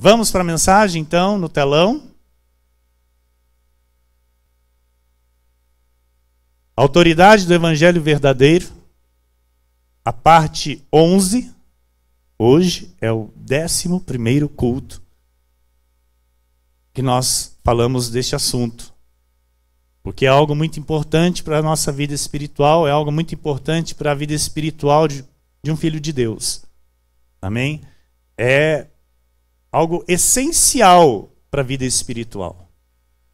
Vamos para a mensagem, então, no telão. Autoridade do Evangelho Verdadeiro, a parte 11. Hoje é o 11º culto que nós falamos deste assunto. Porque é algo muito importante para a nossa vida espiritual, é algo muito importante para a vida espiritual de um filho de Deus. Amém? É algo essencial para a vida espiritual.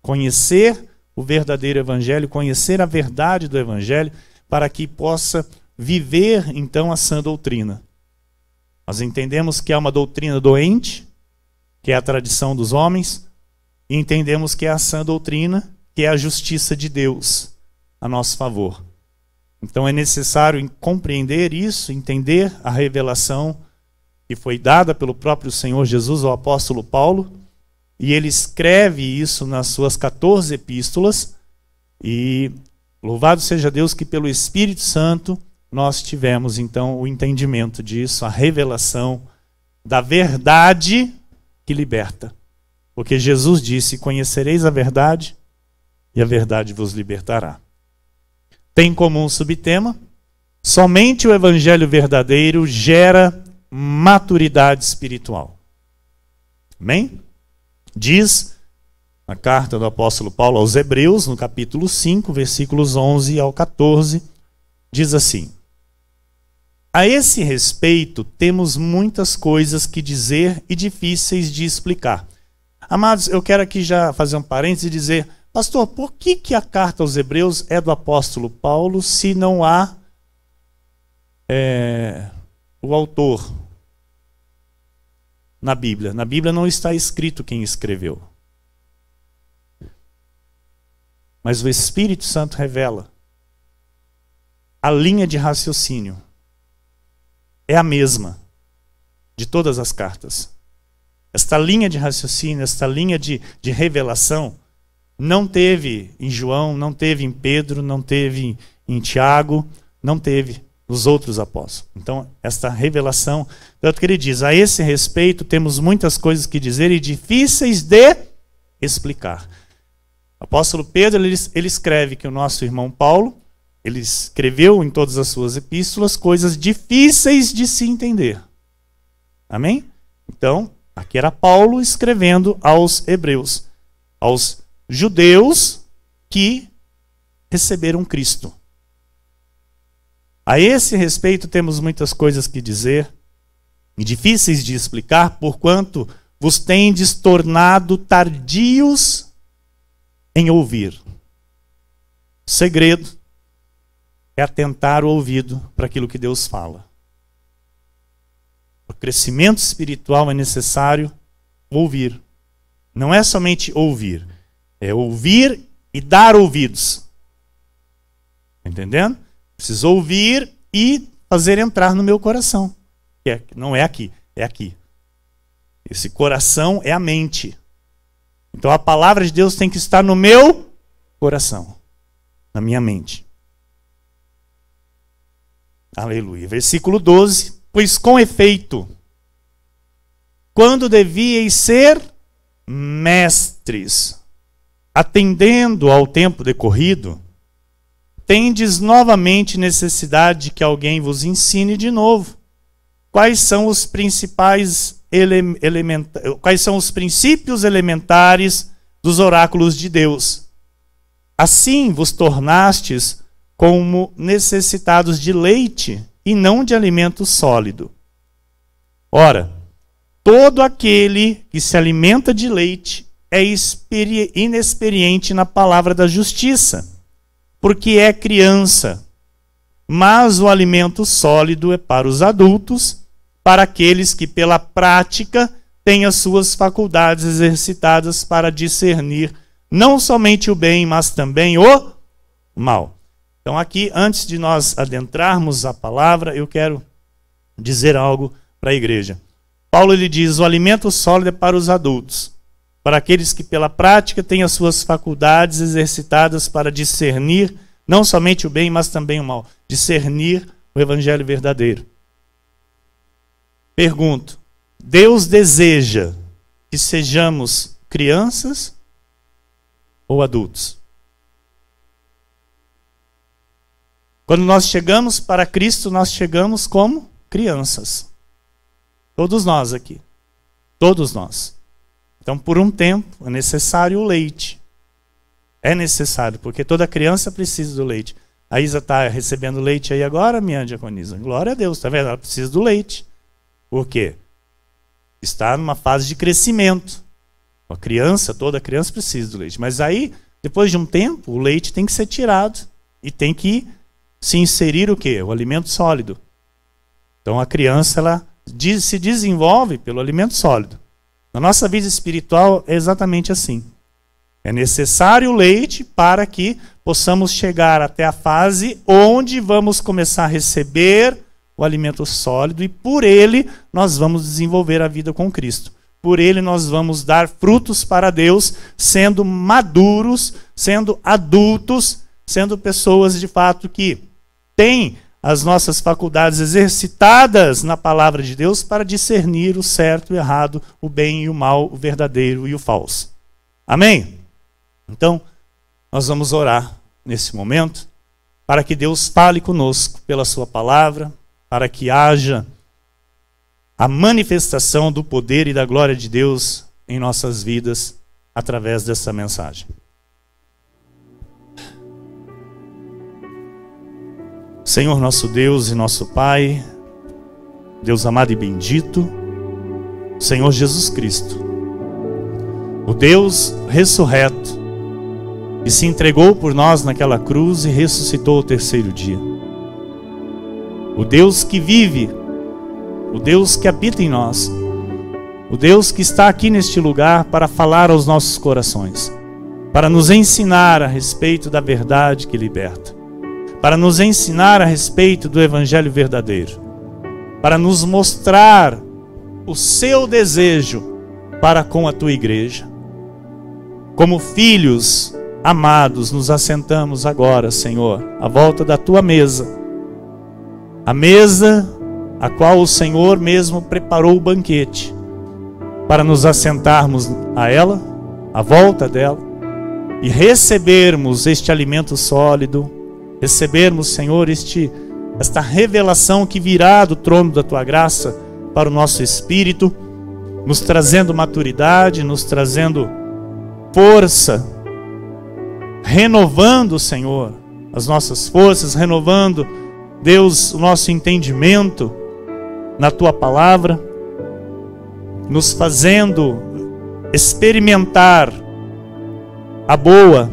Conhecer o verdadeiro Evangelho, conhecer a verdade do Evangelho, para que possa viver, então, a sã doutrina. Nós entendemos que é uma doutrina doente, que é a tradição dos homens, e entendemos que é a sã doutrina, que é a justiça de Deus a nosso favor. Então é necessário compreender isso, entender a revelação que foi dada pelo próprio Senhor Jesus ao apóstolo Paulo, e ele escreve isso nas suas 14 epístolas, e louvado seja Deus que pelo Espírito Santo nós tivemos então o entendimento disso, a revelação da verdade que liberta. Porque Jesus disse: conhecereis a verdade e a verdade vos libertará. Tem como um subtema: somente o Evangelho verdadeiro gera maturidade espiritual. Amém? Diz a carta do apóstolo Paulo aos Hebreus, no capítulo 5, versículos 11 ao 14, diz assim: a esse respeito temos muitas coisas que dizer e difíceis de explicar. Amados, eu quero aqui já fazer um parênteses e dizer: pastor, por que a carta aos Hebreus é do apóstolo Paulo se não há o autor na Bíblia? Na Bíblia não está escrito quem escreveu. Mas o Espírito Santo revela. A linha de raciocínio é a mesma de todas as cartas. Esta linha de raciocínio, esta linha de revelação, não teve em João, não teve em Pedro, não teve em Tiago, não teve nos outros apóstolos. Então, esta revelação, tanto que ele diz: a esse respeito temos muitas coisas que dizer e difíceis de explicar. O apóstolo Pedro, ele escreve que o nosso irmão Paulo, ele escreveu em todas as suas epístolas coisas difíceis de se entender. Amém? Então, aqui era Paulo escrevendo aos hebreus, aos judeus que receberam Cristo. A esse respeito temos muitas coisas que dizer e difíceis de explicar, porquanto vos tendes tornado tardios em ouvir. O segredo é atentar o ouvido para aquilo que Deus fala. O crescimento espiritual é necessário ouvir. Não é somente ouvir, é ouvir e dar ouvidos. Entendendo? Preciso ouvir e fazer entrar no meu coração. Não é aqui, é aqui. Esse coração é a mente. Então a palavra de Deus tem que estar no meu coração, na minha mente. Aleluia. Versículo 12. Pois com efeito, quando devíeis ser mestres, atendendo ao tempo decorrido, tendes novamente necessidade de que alguém vos ensine de novo quais são os principais quais são os princípios elementares dos oráculos de Deus. Assim vos tornastes como necessitados de leite e não de alimento sólido. Ora, todo aquele que se alimenta de leite é inexperiente na palavra da justiça, porque é criança. Mas o alimento sólido é para os adultos, para aqueles que pela prática têm as suas faculdades exercitadas para discernir não somente o bem, mas também o mal. Então aqui, antes de nós adentrarmos a palavra, eu quero dizer algo para a igreja. Paulo ele diz: o alimento sólido é para os adultos, para aqueles que pela prática têm as suas faculdades exercitadas para discernir não somente o bem, mas também o mal. Discernir o evangelho verdadeiro. Pergunto: Deus deseja que sejamos crianças ou adultos. Quando nós chegamos para Cristo, nós chegamos como crianças. Todos nós aqui. Todos nós. Então, por um tempo, é necessário o leite. É necessário, porque toda criança precisa do leite. A Isa está recebendo leite aí agora, minha diaconisa. Glória a Deus, está vendo? Ela precisa do leite. Por quê? Está numa fase de crescimento. A criança, toda criança precisa do leite. Mas aí, depois de um tempo, o leite tem que ser tirado. E tem que se inserir o quê? O alimento sólido. Então a criança, ela se desenvolve pelo alimento sólido. Na nossa vida espiritual é exatamente assim. É necessário o leite para que possamos chegar até a fase onde vamos começar a receber o alimento sólido e por ele nós vamos desenvolver a vida com Cristo. Por ele nós vamos dar frutos para Deus, sendo maduros, sendo adultos, sendo pessoas de fato que têm as nossas faculdades exercitadas na palavra de Deus para discernir o certo e o errado, o bem e o mal, o verdadeiro e o falso. Amém? Então, nós vamos orar nesse momento para que Deus fale conosco pela sua palavra, para que haja a manifestação do poder e da glória de Deus em nossas vidas através dessa mensagem. Senhor nosso Deus e nosso Pai, Deus amado e bendito, Senhor Jesus Cristo, o Deus ressurreto, que se entregou por nós naquela cruz e ressuscitou ao terceiro dia. O Deus que vive, o Deus que habita em nós, o Deus que está aqui neste lugar para falar aos nossos corações, para nos ensinar a respeito da verdade que liberta, para nos ensinar a respeito do Evangelho verdadeiro, para nos mostrar o seu desejo para com a tua igreja. Como filhos amados, nos assentamos agora, Senhor, à volta da tua mesa, a mesa a qual o Senhor mesmo preparou o banquete, para nos assentarmos a ela, à volta dela, e recebermos este alimento sólido, recebermos, Senhor, esta revelação que virá do trono da tua graça para o nosso espírito, nos trazendo maturidade, nos trazendo força, renovando, Senhor, as nossas forças, renovando, Deus, o nosso entendimento na tua palavra, nos fazendo experimentar a boa,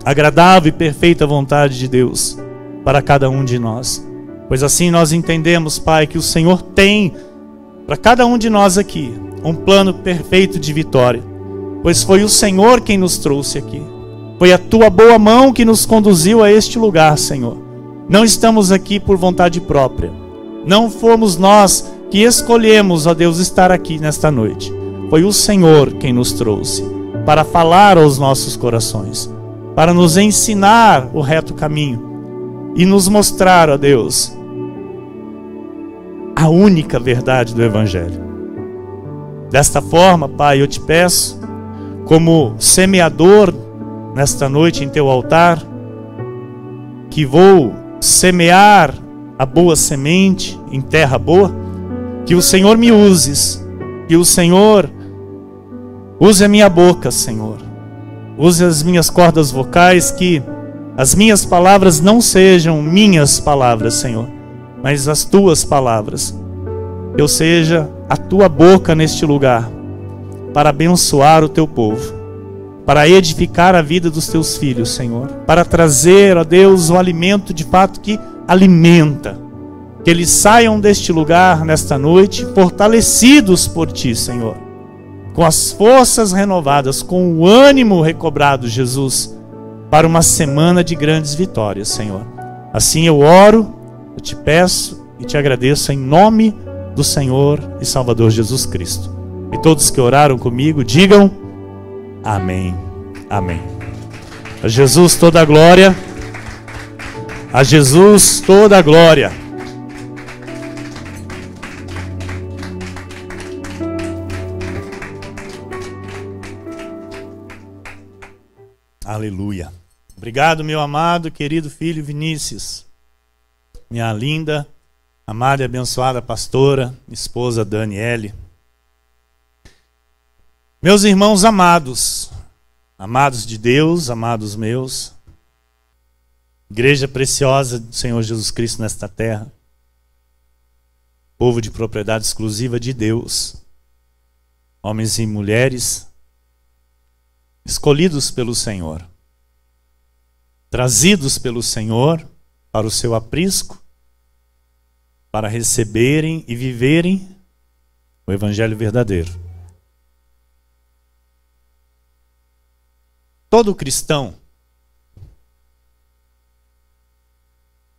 agradável e perfeita vontade de Deus para cada um de nós. Pois assim nós entendemos, Pai, que o Senhor tem para cada um de nós aqui um plano perfeito de vitória. Pois foi o Senhor quem nos trouxe aqui. Foi a tua boa mão que nos conduziu a este lugar, Senhor. Não estamos aqui por vontade própria. Não fomos nós que escolhemos, ó Deus, estar aqui nesta noite. Foi o Senhor quem nos trouxe para falar aos nossos corações, para nos ensinar o reto caminho e nos mostrar, ó Deus, a única verdade do Evangelho. Desta forma, Pai, eu te peço, como semeador nesta noite em teu altar, que vou semear a boa semente em terra boa, que o Senhor me uses, que o Senhor use a minha boca, Senhor. Use as minhas cordas vocais, que as minhas palavras não sejam minhas palavras, Senhor, mas as tuas palavras. Eu seja a tua boca neste lugar, para abençoar o teu povo, para edificar a vida dos teus filhos, Senhor, para trazer, ó Deus, o alimento de fato que alimenta, que eles saiam deste lugar nesta noite fortalecidos por ti, Senhor, com as forças renovadas, com o ânimo recobrado, Jesus, para uma semana de grandes vitórias, Senhor. Assim eu oro, eu te peço e te agradeço em nome do Senhor e Salvador Jesus Cristo. E todos que oraram comigo, digam amém. Amém. A Jesus toda a glória. A Jesus toda a glória. Aleluia. Obrigado, meu amado, querido filho Vinícius. Minha linda, amada e abençoada pastora, esposa Daniele. Meus irmãos amados, amados de Deus, amados meus, igreja preciosa do Senhor Jesus Cristo nesta terra, povo de propriedade exclusiva de Deus, homens e mulheres escolhidos pelo Senhor, trazidos pelo Senhor para o seu aprisco, para receberem e viverem o Evangelho verdadeiro. Todo cristão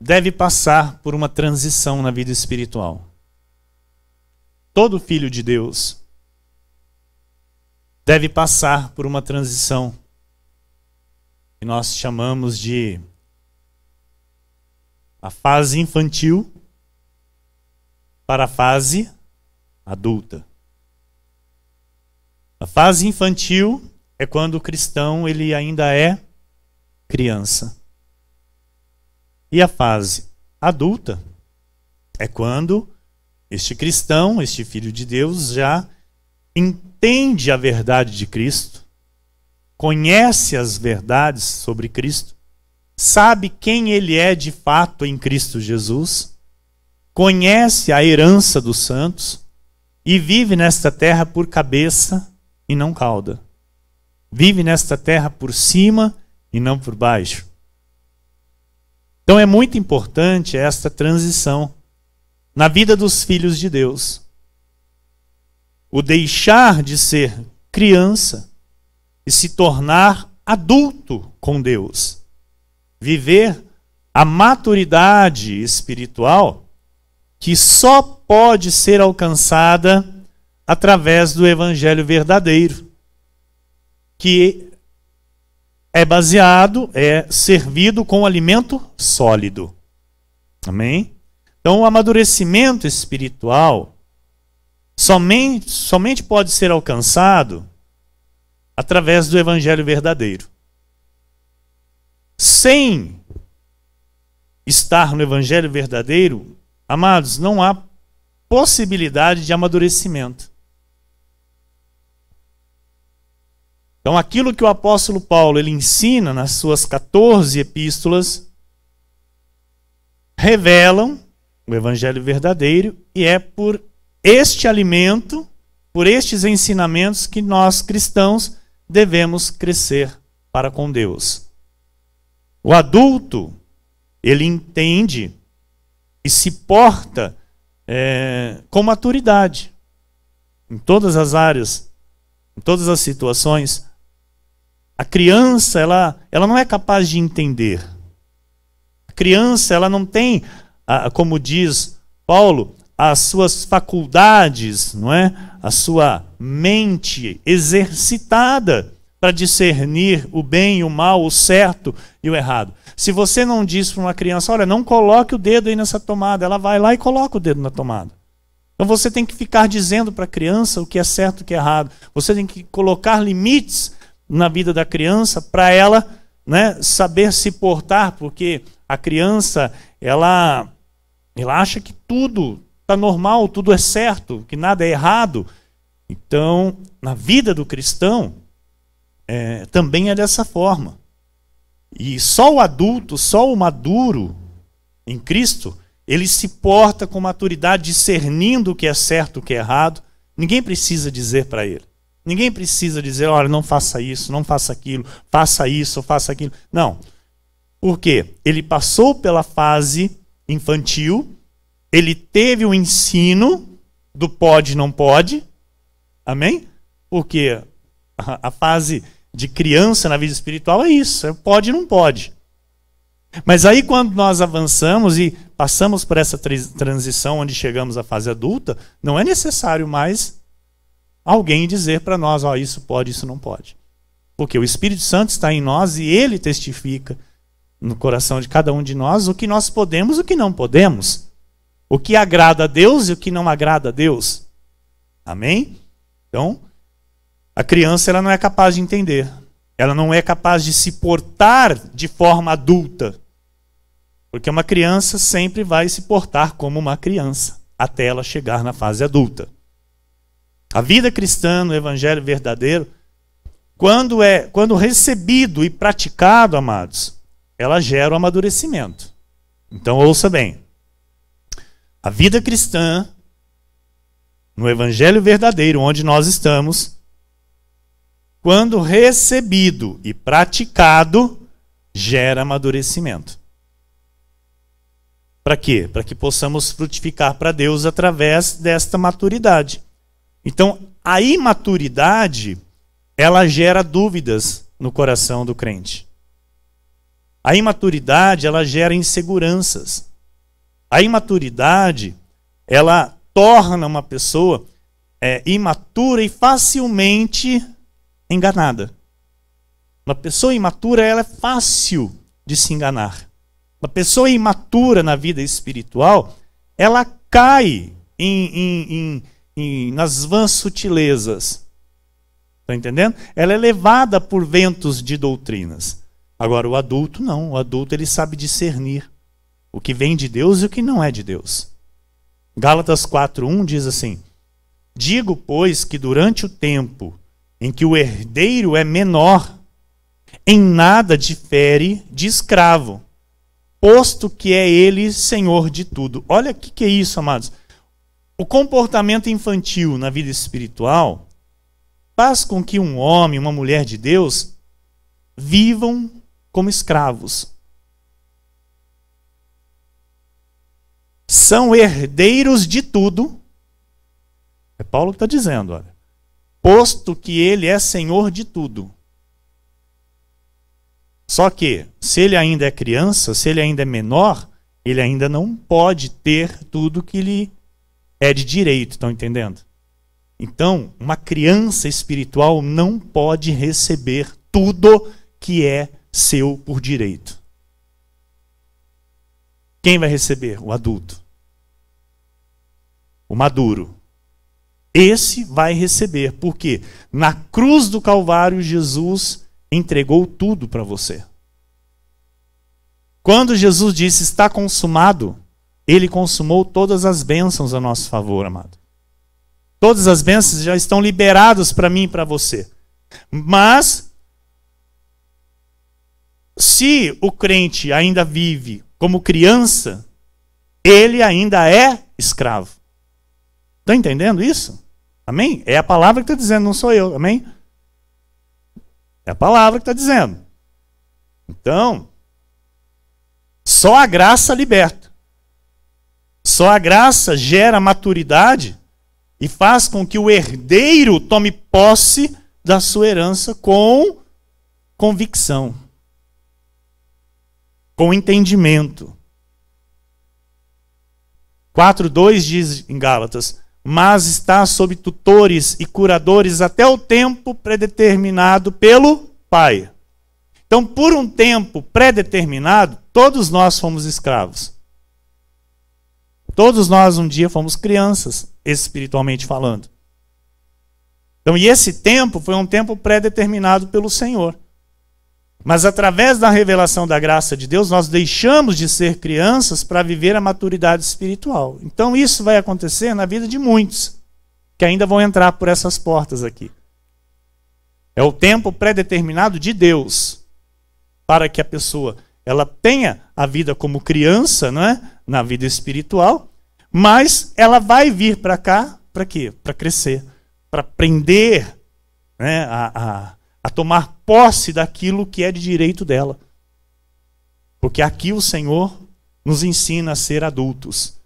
deve passar por uma transição na vida espiritual. Todo filho de Deus deve passar por uma transição que nós chamamos de a fase infantil para a fase adulta. A fase infantil é quando o cristão ele ainda é criança. E a fase adulta é quando este cristão, este filho de Deus, já entende a verdade de Cristo, conhece as verdades sobre Cristo, sabe quem ele é de fato em Cristo Jesus, conhece a herança dos santos e vive nesta terra por cabeça e não cauda. Vive nesta terra por cima e não por baixo. Então é muito importante esta transição na vida dos filhos de Deus. O deixar de ser criança e se tornar adulto com Deus. Viver a maturidade espiritual que só pode ser alcançada através do Evangelho verdadeiro, que é baseado, é servido com alimento sólido. Amém? Então o amadurecimento espiritual somente pode ser alcançado através do Evangelho verdadeiro. Sem estar no Evangelho verdadeiro, amados, não há possibilidade de amadurecimento. Então aquilo que o apóstolo Paulo ele ensina nas suas 14 epístolas revelam o Evangelho verdadeiro e é por este alimento, por estes ensinamentos que nós cristãos devemos crescer para com Deus. O adulto, ele entende e se porta com maturidade em todas as áreas, em todas as situações. A criança, ela não é capaz de entender. A criança, ela não tem, como diz Paulo, as suas faculdades, não é? A sua mente exercitada para discernir o bem e o mal, o certo e o errado. Se você não diz para uma criança, olha, não coloque o dedo aí nessa tomada, ela vai lá e coloca o dedo na tomada. Então você tem que ficar dizendo para a criança o que é certo e o que é errado. Você tem que colocar limites na vida da criança para ela, né, saber se portar, porque a criança ela acha que tudo está normal, tudo é certo, que nada é errado. Então, na vida do cristão, também é dessa forma. E só o adulto, só o maduro em Cristo, ele se porta com maturidade, discernindo o que é certo e o que é errado. Ninguém precisa dizer para ele. Ninguém precisa dizer, olha, não faça isso, não faça aquilo, faça isso, faça aquilo. Não. Por quê? Ele passou pela fase infantil, ele teve o ensino do pode e não pode. Amém? Porque a fase de criança na vida espiritual é isso, é pode e não pode. Mas aí quando nós avançamos e passamos por essa transição onde chegamos à fase adulta, não é necessário mais alguém dizer para nós, ó, isso pode, isso não pode. Porque o Espírito Santo está em nós e ele testifica no coração de cada um de nós o que nós podemos e o que não podemos. O que agrada a Deus e o que não agrada a Deus. Amém? Então, a criança ela não é capaz de entender. Ela não é capaz de se portar de forma adulta. Porque uma criança sempre vai se portar como uma criança, até ela chegar na fase adulta. A vida cristã no evangelho verdadeiro, quando recebido e praticado, amados, ela gera o amadurecimento. Então ouça bem. A vida cristã no evangelho verdadeiro, onde nós estamos, quando recebido e praticado, gera amadurecimento. Para quê? Para que possamos frutificar para Deus através desta maturidade. Então, a imaturidade, ela gera dúvidas no coração do crente. A imaturidade, ela gera inseguranças. A imaturidade, ela torna uma pessoa imatura e facilmente enganada. Uma pessoa imatura, ela é fácil de se enganar. Uma pessoa imatura na vida espiritual, ela cai nas vãs sutilezas. Está entendendo? Ela é levada por ventos de doutrinas. Agora, o adulto não. O adulto, ele sabe discernir o que vem de Deus e o que não é de Deus. Gálatas 4:1 diz assim: digo, pois, que durante o tempo em que o herdeiro é menor, em nada difere de escravo, posto que é ele senhor de tudo. Olha o que é isso, amados. O comportamento infantil na vida espiritual faz com que um homem, uma mulher de Deus, vivam como escravos. São herdeiros de tudo. É Paulo que está dizendo, olha. Posto que ele é senhor de tudo. Só que, se ele ainda é criança, se ele ainda é menor, ele ainda não pode ter tudo que lhe é de direito, estão entendendo? Então, uma criança espiritual não pode receber tudo que é seu por direito. Quem vai receber? O adulto. O maduro. Esse vai receber, porque na cruz do Calvário, Jesus entregou tudo para você. Quando Jesus disse, está consumado, ele consumou todas as bênçãos a nosso favor, amado. Todas as bênçãos já estão liberadas para mim e para você. Mas, se o crente ainda vive como criança, ele ainda é escravo. Está entendendo isso? Amém? É a palavra que está dizendo, não sou eu. Amém? É a palavra que está dizendo. Então, só a graça liberta. Só a graça gera maturidade e faz com que o herdeiro tome posse da sua herança com convicção, com entendimento. 4:2 diz em Gálatas: mas está sob tutores e curadores até o tempo predeterminado pelo Pai. Então, por um tempo predeterminado, todos nós fomos escravos. Todos nós um dia fomos crianças, espiritualmente falando. Então, e esse tempo foi um tempo predeterminado pelo Senhor. Mas através da revelação da graça de Deus, nós deixamos de ser crianças para viver a maturidade espiritual. Então isso vai acontecer na vida de muitos, que ainda vão entrar por essas portas aqui. É o tempo predeterminado de Deus, para que a pessoa ela tenha a vida como criança, não é? Na vida espiritual, mas ela vai vir para cá, para quê? Para crescer, para aprender, né, a tomar posse daquilo que é de direito dela. Porque aqui o Senhor nos ensina a ser adultos.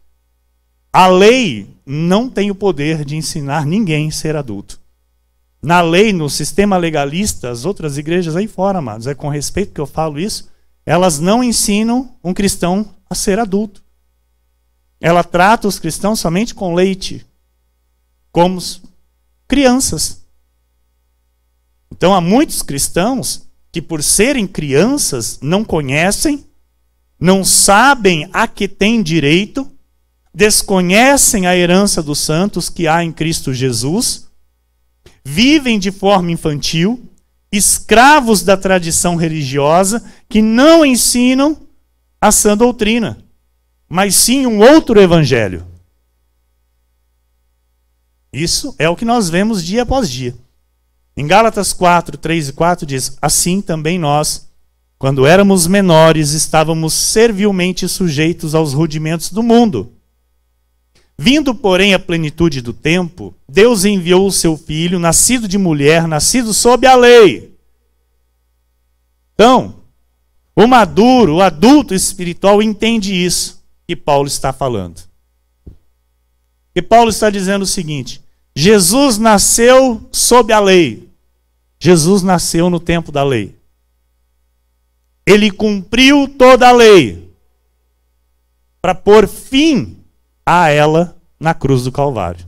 A lei não tem o poder de ensinar ninguém a ser adulto. Na lei, no sistema legalista, as outras igrejas aí fora, amados, é com respeito que eu falo isso, elas não ensinam um cristão a ser adulto. Ela trata os cristãos somente com leite, como crianças. Então há muitos cristãos que, por serem crianças, não conhecem, não sabem a que têm direito, desconhecem a herança dos santos que há em Cristo Jesus, vivem de forma infantil, escravos da tradição religiosa que não ensinam a sã doutrina, mas sim um outro evangelho. Isso é o que nós vemos dia após dia. Em Gálatas 4, 3 e 4 diz: assim também nós, quando éramos menores, estávamos servilmente sujeitos aos rudimentos do mundo. Vindo, porém, a plenitude do tempo, Deus enviou o seu Filho, nascido de mulher, nascido sob a lei. Então, o maduro, o adulto espiritual entende isso que Paulo está falando. E Paulo está dizendo o seguinte: Jesus nasceu sob a lei. Jesus nasceu no tempo da lei. Ele cumpriu toda a lei para pôr fim a ela na cruz do Calvário.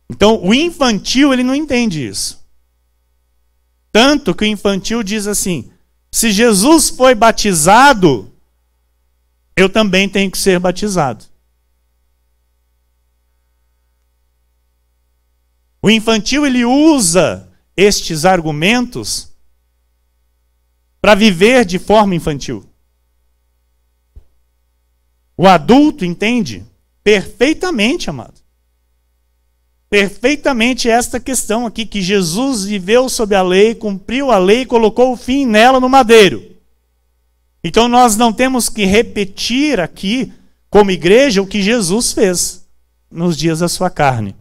Então, o infantil, ele não entende isso. Tanto que o infantil diz assim: se Jesus foi batizado, eu também tenho que ser batizado. O infantil, ele usa estes argumentos para viver de forma infantil. O adulto entende perfeitamente, amado. Perfeitamente esta questão aqui, que Jesus viveu sob a lei, cumpriu a lei e colocou o fim nela no madeiro. Então nós não temos que repetir aqui, como igreja, o que Jesus fez nos dias da sua carne.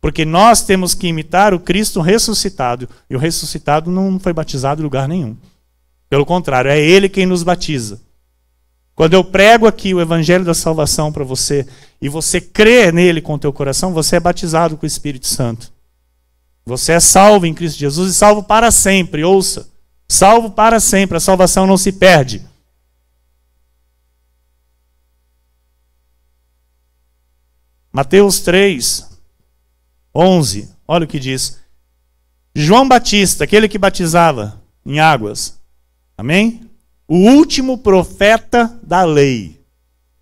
Porque nós temos que imitar o Cristo ressuscitado. E o ressuscitado não foi batizado em lugar nenhum. Pelo contrário, é Ele quem nos batiza. Quando eu prego aqui o Evangelho da Salvação para você, e você crê nele com o teu coração, você é batizado com o Espírito Santo. Você é salvo em Cristo Jesus e salvo para sempre. Ouça, salvo para sempre, a salvação não se perde. Mateus 3, 11, olha o que diz. João Batista, aquele que batizava em águas, amém? O último profeta da lei.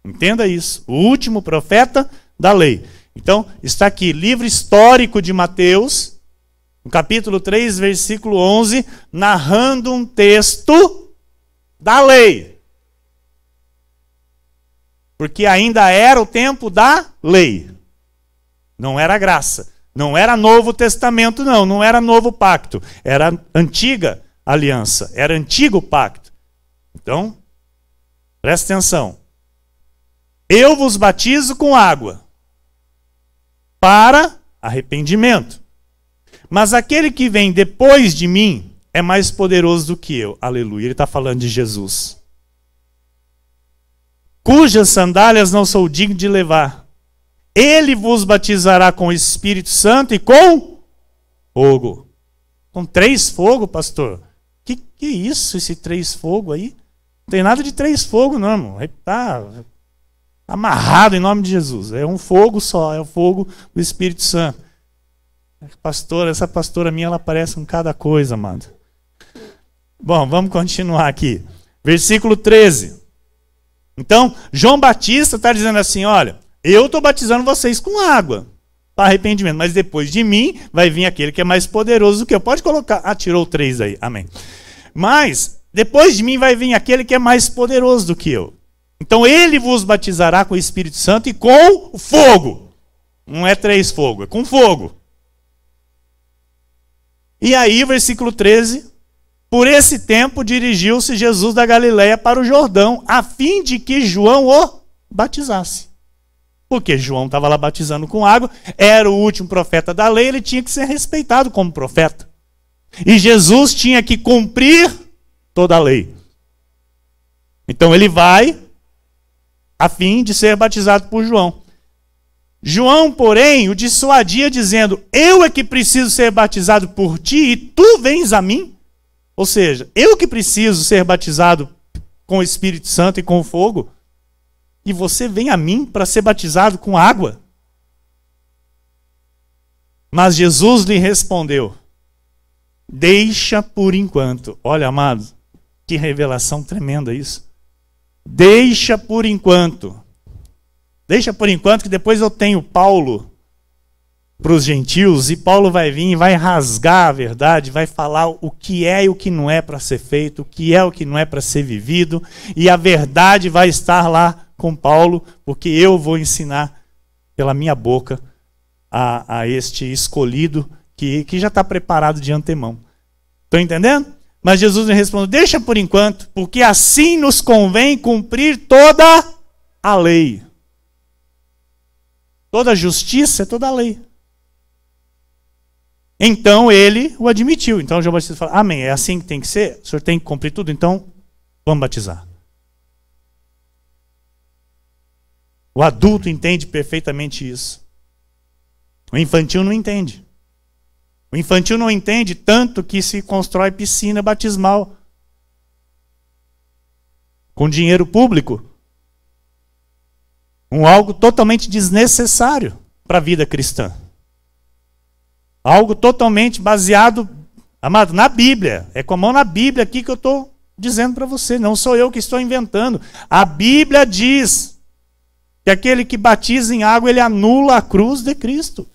Entenda isso. O último profeta da lei. Então, está aqui, livro histórico de Mateus, no capítulo 3, versículo 11, narrando um texto da lei. Porque ainda era o tempo da lei. Não era graça. Não era Novo Testamento, não. Não era Novo Pacto. Era antiga aliança. Era antigo pacto. Então, presta atenção. Eu vos batizo com água para arrependimento. Mas aquele que vem depois de mim é mais poderoso do que eu. Aleluia. Ele está falando de Jesus. Cujas sandálias não sou digno de levar. Ele vos batizará com o Espírito Santo e com fogo. Com 3 fogos, pastor? Que é isso, esse 3 fogos aí? Não tem nada de 3 fogos, não, irmão. Está amarrado em nome de Jesus. É um fogo só, é o fogo do Espírito Santo. Pastora, essa pastora minha, ela parece com cada coisa, amado. Bom, vamos continuar aqui. Versículo 13. Então, João Batista está dizendo assim, olha, eu estou batizando vocês com água para arrependimento, mas depois de mim vai vir aquele que é mais poderoso do que eu. Pode colocar, tirou 3 aí, amém. Mas, depois de mim vai vir aquele que é mais poderoso do que eu. Então ele vos batizará com o Espírito Santo e com fogo. Não é 3 fogos, é com fogo. E aí, versículo 13, por esse tempo dirigiu-se Jesus da Galileia para o Jordão, a fim de que João o batizasse. Porque João estava lá batizando com água, era o último profeta da lei, ele tinha que ser respeitado como profeta. E Jesus tinha que cumprir toda a lei. Então ele vai a fim de ser batizado por João. João, porém, o dissuadia dizendo, eu é que preciso ser batizado por ti e tu vens a mim? Ou seja, eu que preciso ser batizado com o Espírito Santo e com fogo, e você vem a mim para ser batizado com água? Mas Jesus lhe respondeu, deixa por enquanto. Olha, amado, que revelação tremenda isso. Deixa por enquanto. Deixa por enquanto, que depois eu tenho Paulo, para os gentios, e Paulo vai vir e vai rasgar a verdade, vai falar o que é e o que não é para ser feito, o que é e o que não é para ser vivido, e a verdade vai estar lá com Paulo, porque eu vou ensinar pela minha boca a este escolhido que já está preparado de antemão. Estão entendendo? Mas Jesus me respondeu: deixa por enquanto, porque assim nos convém cumprir toda a lei. Toda a justiça é toda a lei. Então ele o admitiu. Então João Batista fala: amém, é assim que tem que ser? O senhor tem que cumprir tudo? Então vamos batizar. O adulto entende perfeitamente isso. O infantil não entende. O infantil não entende tanto que se constrói piscina batismal com dinheiro público. Algo totalmente desnecessário para a vida cristã. Algo totalmente baseado, amado, na Bíblia. É com a mão na Bíblia aqui que eu estou dizendo para você. Não sou eu que estou inventando. A Bíblia diz que aquele que batiza em água, ele anula a cruz de Cristo.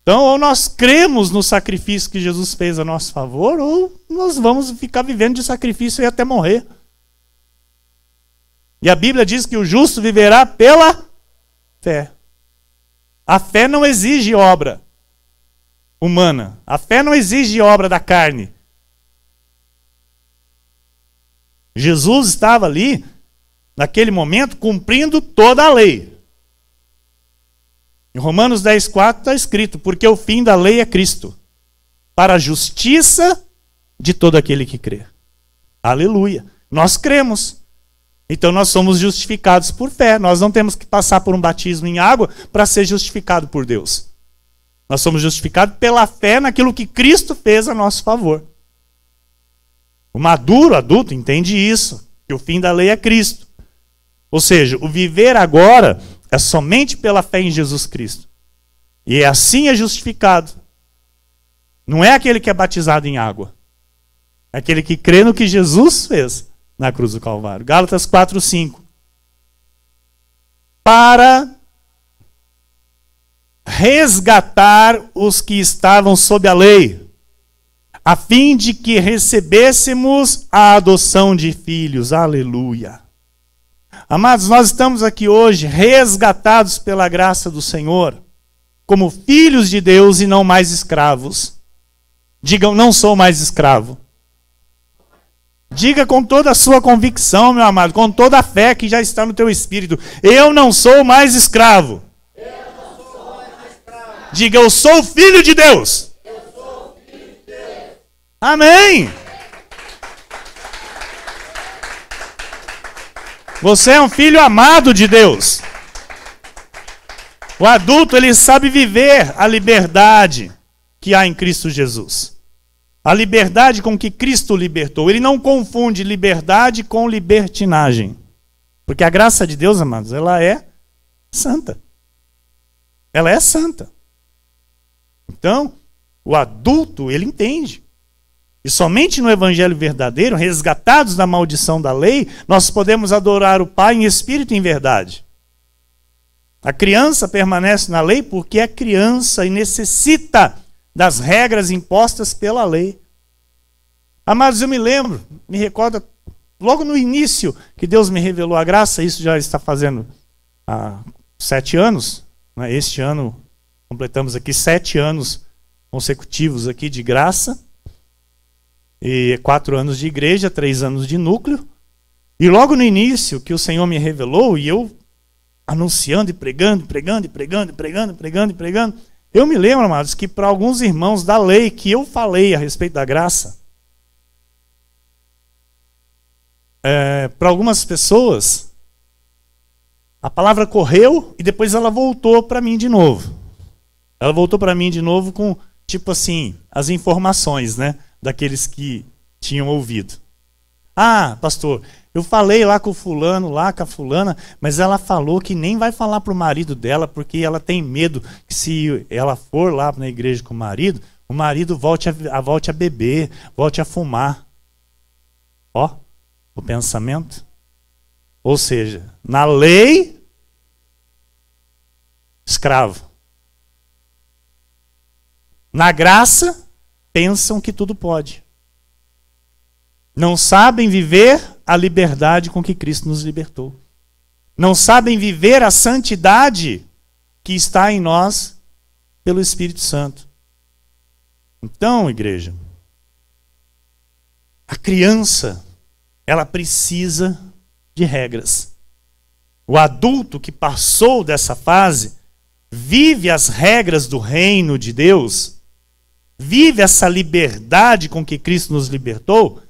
Então, ou nós cremos no sacrifício que Jesus fez a nosso favor, ou nós vamos ficar vivendo de sacrifício e até morrer. E a Bíblia diz que o justo viverá pela fé. A fé não exige obra humana. A fé não exige obra da carne. Jesus estava ali, naquele momento, cumprindo toda a lei. Em Romanos 10,4 está escrito: porque o fim da lei é Cristo, para a justiça de todo aquele que crê. Aleluia. Nós cremos. Então nós somos justificados por fé. Nós não temos que passar por um batismo em água para ser justificado por Deus. Nós somos justificados pela fé naquilo que Cristo fez a nosso favor. O maduro adulto entende isso, que o fim da lei é Cristo. Ou seja, o viver agora é somente pela fé em Jesus Cristo. E assim é justificado. Não é aquele que é batizado em água. É aquele que crê no que Jesus fez na cruz do Calvário. Gálatas 4:5. Para resgatar os que estavam sob a lei, a fim de que recebêssemos a adoção de filhos. Aleluia. Amados, nós estamos aqui hoje resgatados pela graça do Senhor, como filhos de Deus e não mais escravos. Digam: não sou mais escravo. Diga com toda a sua convicção, meu amado, com toda a fé que já está no teu espírito: eu não sou mais escravo. Diga: eu sou filho de Deus. Amém. Você é um filho amado de Deus. O adulto, ele sabe viver a liberdade que há em Cristo Jesus. A liberdade com que Cristo libertou. Ele não confunde liberdade com libertinagem. Porque a graça de Deus, amados, ela é santa. Ela é santa. Então, o adulto, ele entende. E somente no evangelho verdadeiro, resgatados da maldição da lei, nós podemos adorar o Pai em espírito e em verdade. A criança permanece na lei porque é criança e necessita das regras impostas pela lei. Amados, eu me recordo, logo no início que Deus me revelou a graça, isso já está fazendo 7 anos, né? Este ano completamos aqui 7 anos consecutivos aqui de graça, e 4 anos de igreja, 3 anos de núcleo. E logo no início que o Senhor me revelou, e eu anunciando e pregando, eu me lembro, amados, que para alguns irmãos da lei que eu falei a respeito da graça, para algumas pessoas, a palavra correu e depois ela voltou para mim de novo. Ela voltou para mim de novo com, tipo assim, as informações, né, daqueles que tinham ouvido. Ah, pastor, eu falei lá com o fulano, lá com a fulana, mas ela falou que nem vai falar para o marido dela, porque ela tem medo que se ela for lá na igreja com o marido volte a beber, volte a fumar. Ó, o pensamento. Ou seja, na lei, escravo. Na graça, pensam que tudo pode. Não sabem viver a liberdade com que Cristo nos libertou. Não sabem viver a santidade que está em nós pelo Espírito Santo. Então, igreja, a criança, ela precisa de regras. O adulto que passou dessa fase vive as regras do reino de Deus, vive essa liberdade com que Cristo nos libertou,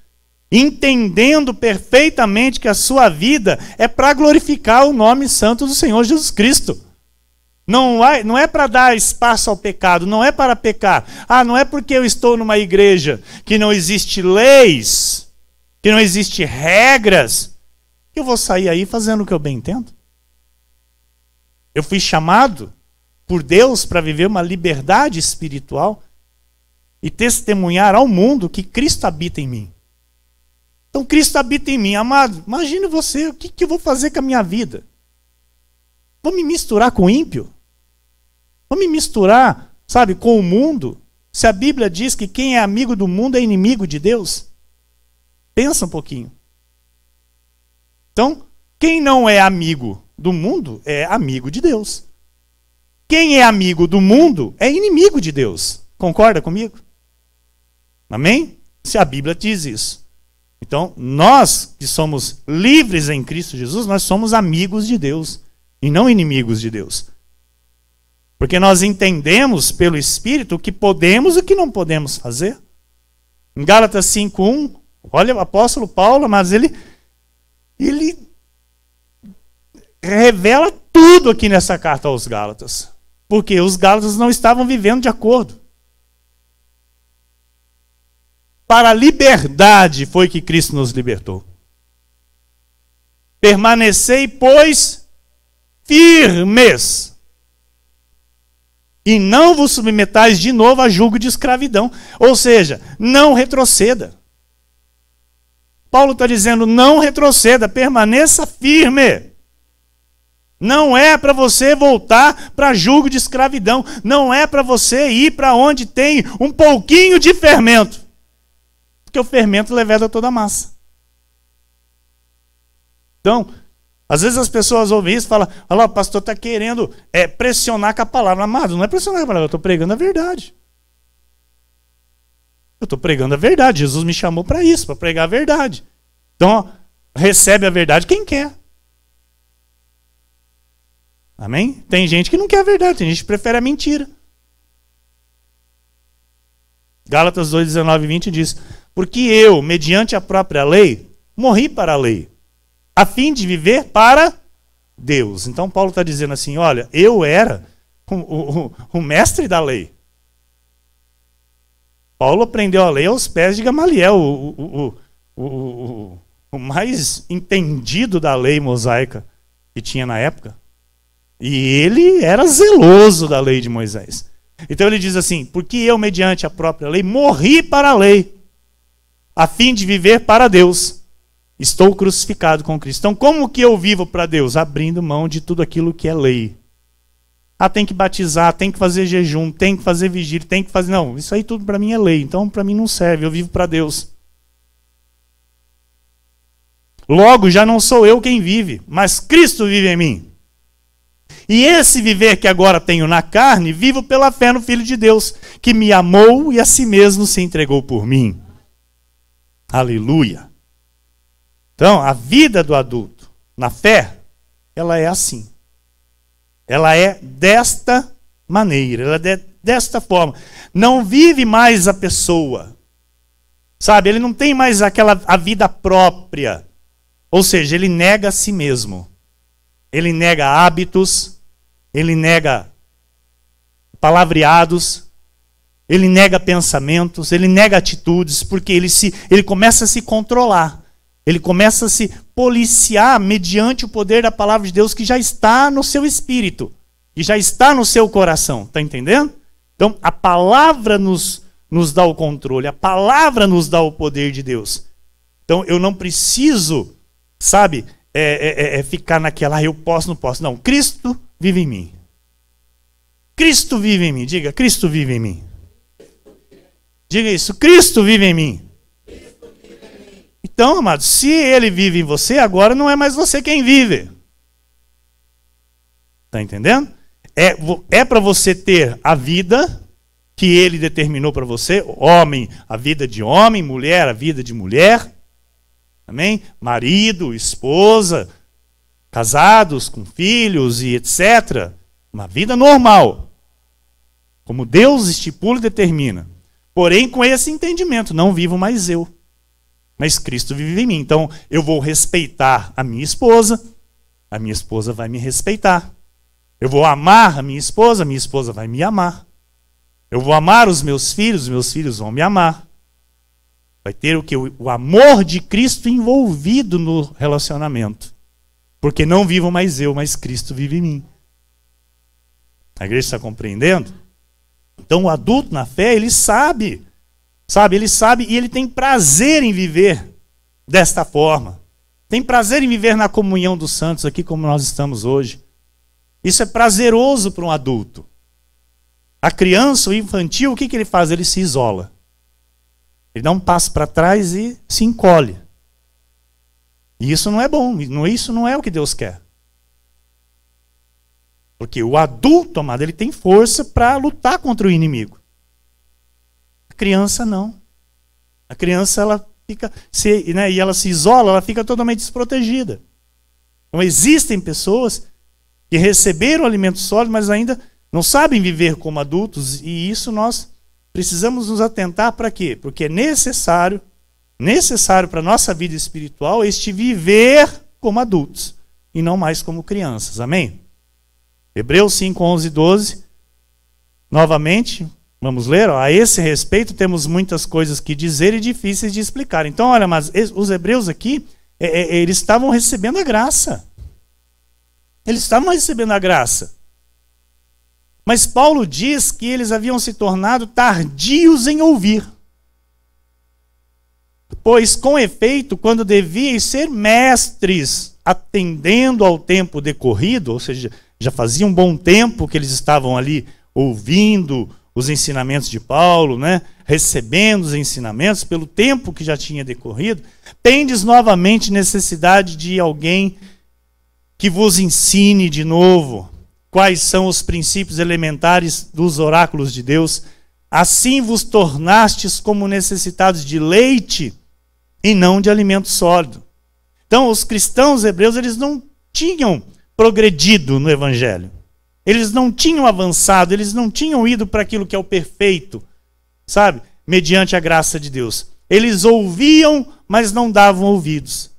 entendendo perfeitamente que a sua vida é para glorificar o nome santo do Senhor Jesus Cristo. Não é para dar espaço ao pecado, não é para pecar. Não é porque eu estou numa igreja que não existe leis, que não existe regras, que eu vou sair aí fazendo o que eu bem entendo. Eu fui chamado por Deus para viver uma liberdade espiritual e testemunhar ao mundo que Cristo habita em mim. Então Cristo habita em mim. Amado, imagine você, o que eu vou fazer com a minha vida? Vou me misturar com o ímpio? Vou me misturar, sabe, com o mundo? Se a Bíblia diz que quem é amigo do mundo é inimigo de Deus? Pensa um pouquinho. Então, quem não é amigo do mundo é amigo de Deus. Quem é amigo do mundo é inimigo de Deus. Concorda comigo? Amém? Se a Bíblia diz isso. Então, nós que somos livres em Cristo Jesus, nós somos amigos de Deus e não inimigos de Deus. Porque nós entendemos pelo Espírito o que podemos e o que não podemos fazer. Em Gálatas 5:1, olha o apóstolo Paulo, mas ele revela tudo aqui nessa carta aos Gálatas. Porque os Gálatas não estavam vivendo de acordo. Para a liberdade foi que Cristo nos libertou. Permanecei, pois, firmes. E não vos submetais de novo a julgo de escravidão. Ou seja, não retroceda. Paulo está dizendo, não retroceda, permaneça firme. Não é para você voltar para julgo de escravidão. Não é para você ir para onde tem um pouquinho de fermento. Porque o fermento leveda toda a massa. Então, às vezes as pessoas ouvem isso e falam, olha lá, o pastor está querendo pressionar com a palavra. Amado, não é pressionar com a palavra, eu estou pregando a verdade. Eu estou pregando a verdade. Jesus me chamou para isso, para pregar a verdade. Então, recebe a verdade quem quer. Amém? Tem gente que não quer a verdade, tem gente que prefere a mentira. Gálatas 2, 19 e 20 diz, porque eu, mediante a própria lei, morri para a lei, a fim de viver para Deus. Então Paulo está dizendo assim, olha, eu era o mestre da lei. Paulo aprendeu a lei aos pés de Gamaliel, o mais entendido da lei mosaica que tinha na época. E ele era zeloso da lei de Moisés. Então ele diz assim, porque eu, mediante a própria lei, morri para a lei, a fim de viver para Deus. Estou crucificado com Cristo. Então como que eu vivo para Deus? Abrindo mão de tudo aquilo que é lei. Tem que batizar, tem que fazer jejum, tem que fazer vigília, tem que fazer... Não, isso aí tudo para mim é lei, então para mim não serve, eu vivo para Deus. Logo, já não sou eu quem vive, mas Cristo vive em mim. E esse viver que agora tenho na carne, vivo pela fé no Filho de Deus, que me amou e a si mesmo se entregou por mim. Aleluia. Então, a vida do adulto, na fé, ela é assim. Ela é desta maneira, ela é desta forma. Não vive mais a pessoa. Sabe, ele não tem mais a vida própria. Ou seja, ele nega a si mesmo. Ele nega hábitos, ele nega palavreados, ele nega pensamentos, ele nega atitudes, porque ele começa a se controlar. Ele começa a se policiar mediante o poder da palavra de Deus que já está no seu espírito, que já está no seu coração. Está entendendo? Então, a palavra nos dá o controle, a palavra nos dá o poder de Deus. Então, eu não preciso, sabe, ficar naquela, eu posso, não posso. Não, Cristo vive em mim. Cristo vive em mim. Diga, Cristo vive em mim. Diga isso, Cristo vive em mim. Então, amados, se ele vive em você, agora não é mais você quem vive. Está entendendo? É para você ter a vida que ele determinou para você, homem, a vida de homem, mulher, a vida de mulher. Amém? Marido, esposa, casados, com filhos e etc. Uma vida normal. Como Deus estipula e determina. Porém, com esse entendimento, não vivo mais eu, mas Cristo vive em mim. Então, eu vou respeitar a minha esposa vai me respeitar. Eu vou amar a minha esposa vai me amar. Eu vou amar os meus filhos vão me amar. Vai ter o que? O amor de Cristo envolvido no relacionamento. Porque não vivo mais eu, mas Cristo vive em mim. A igreja está compreendendo? Então o adulto na fé, ele sabe, e ele tem prazer em viver desta forma. Tem prazer em viver na comunhão dos santos, aqui como nós estamos hoje. Isso é prazeroso para um adulto. A criança, o infantil, o que ele faz? Ele se isola. Ele dá um passo para trás e se encolhe. E isso não é bom, isso não é o que Deus quer. Porque o adulto, amado, ele tem força para lutar contra o inimigo. A criança não. A criança, ela fica, e ela se isola, ela fica totalmente desprotegida. Então existem pessoas que receberam alimento sólido, mas ainda não sabem viver como adultos, e isso nós precisamos nos atentar para quê? Porque é necessário para a nossa vida espiritual este viver como adultos, e não mais como crianças. Amém? Hebreus 5, 11 e 12. Novamente, vamos ler. A esse respeito temos muitas coisas que dizer e difíceis de explicar. Então, olha, mas os hebreus aqui, eles estavam recebendo a graça. Eles estavam recebendo a graça. Mas Paulo diz que eles haviam se tornado tardios em ouvir. Pois, com efeito, quando deviam ser mestres, atendendo ao tempo decorrido, ou seja, já fazia um bom tempo que eles estavam ali ouvindo os ensinamentos de Paulo, né? Recebendo os ensinamentos, pelo tempo que já tinha decorrido, tendes novamente necessidade de alguém que vos ensine de novo quais são os princípios elementares dos oráculos de Deus. Assim vos tornastes como necessitados de leite e não de alimento sólido. Então, os cristãos hebreus, eles não tinham progredido no evangelho. Eles não tinham avançado, eles não tinham ido para aquilo que é o perfeito, sabe? Mediante a graça de Deus. Eles ouviam, mas não davam ouvidos.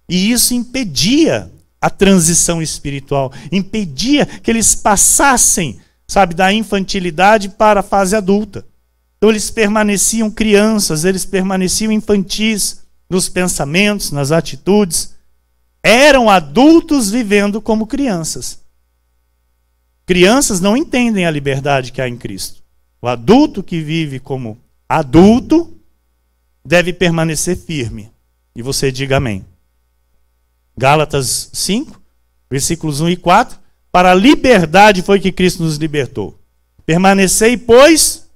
E isso impedia a transição espiritual, impedia que eles passassem, sabe, da infantilidade para a fase adulta. Então eles permaneciam crianças, eles permaneciam infantis nos pensamentos, nas atitudes. Eram adultos vivendo como crianças. Crianças não entendem a liberdade que há em Cristo. O adulto que vive como adulto deve permanecer firme. E você diga amém. Gálatas 5, versículos 1 e 4. Para a liberdade foi que Cristo nos libertou. Permanecei, pois,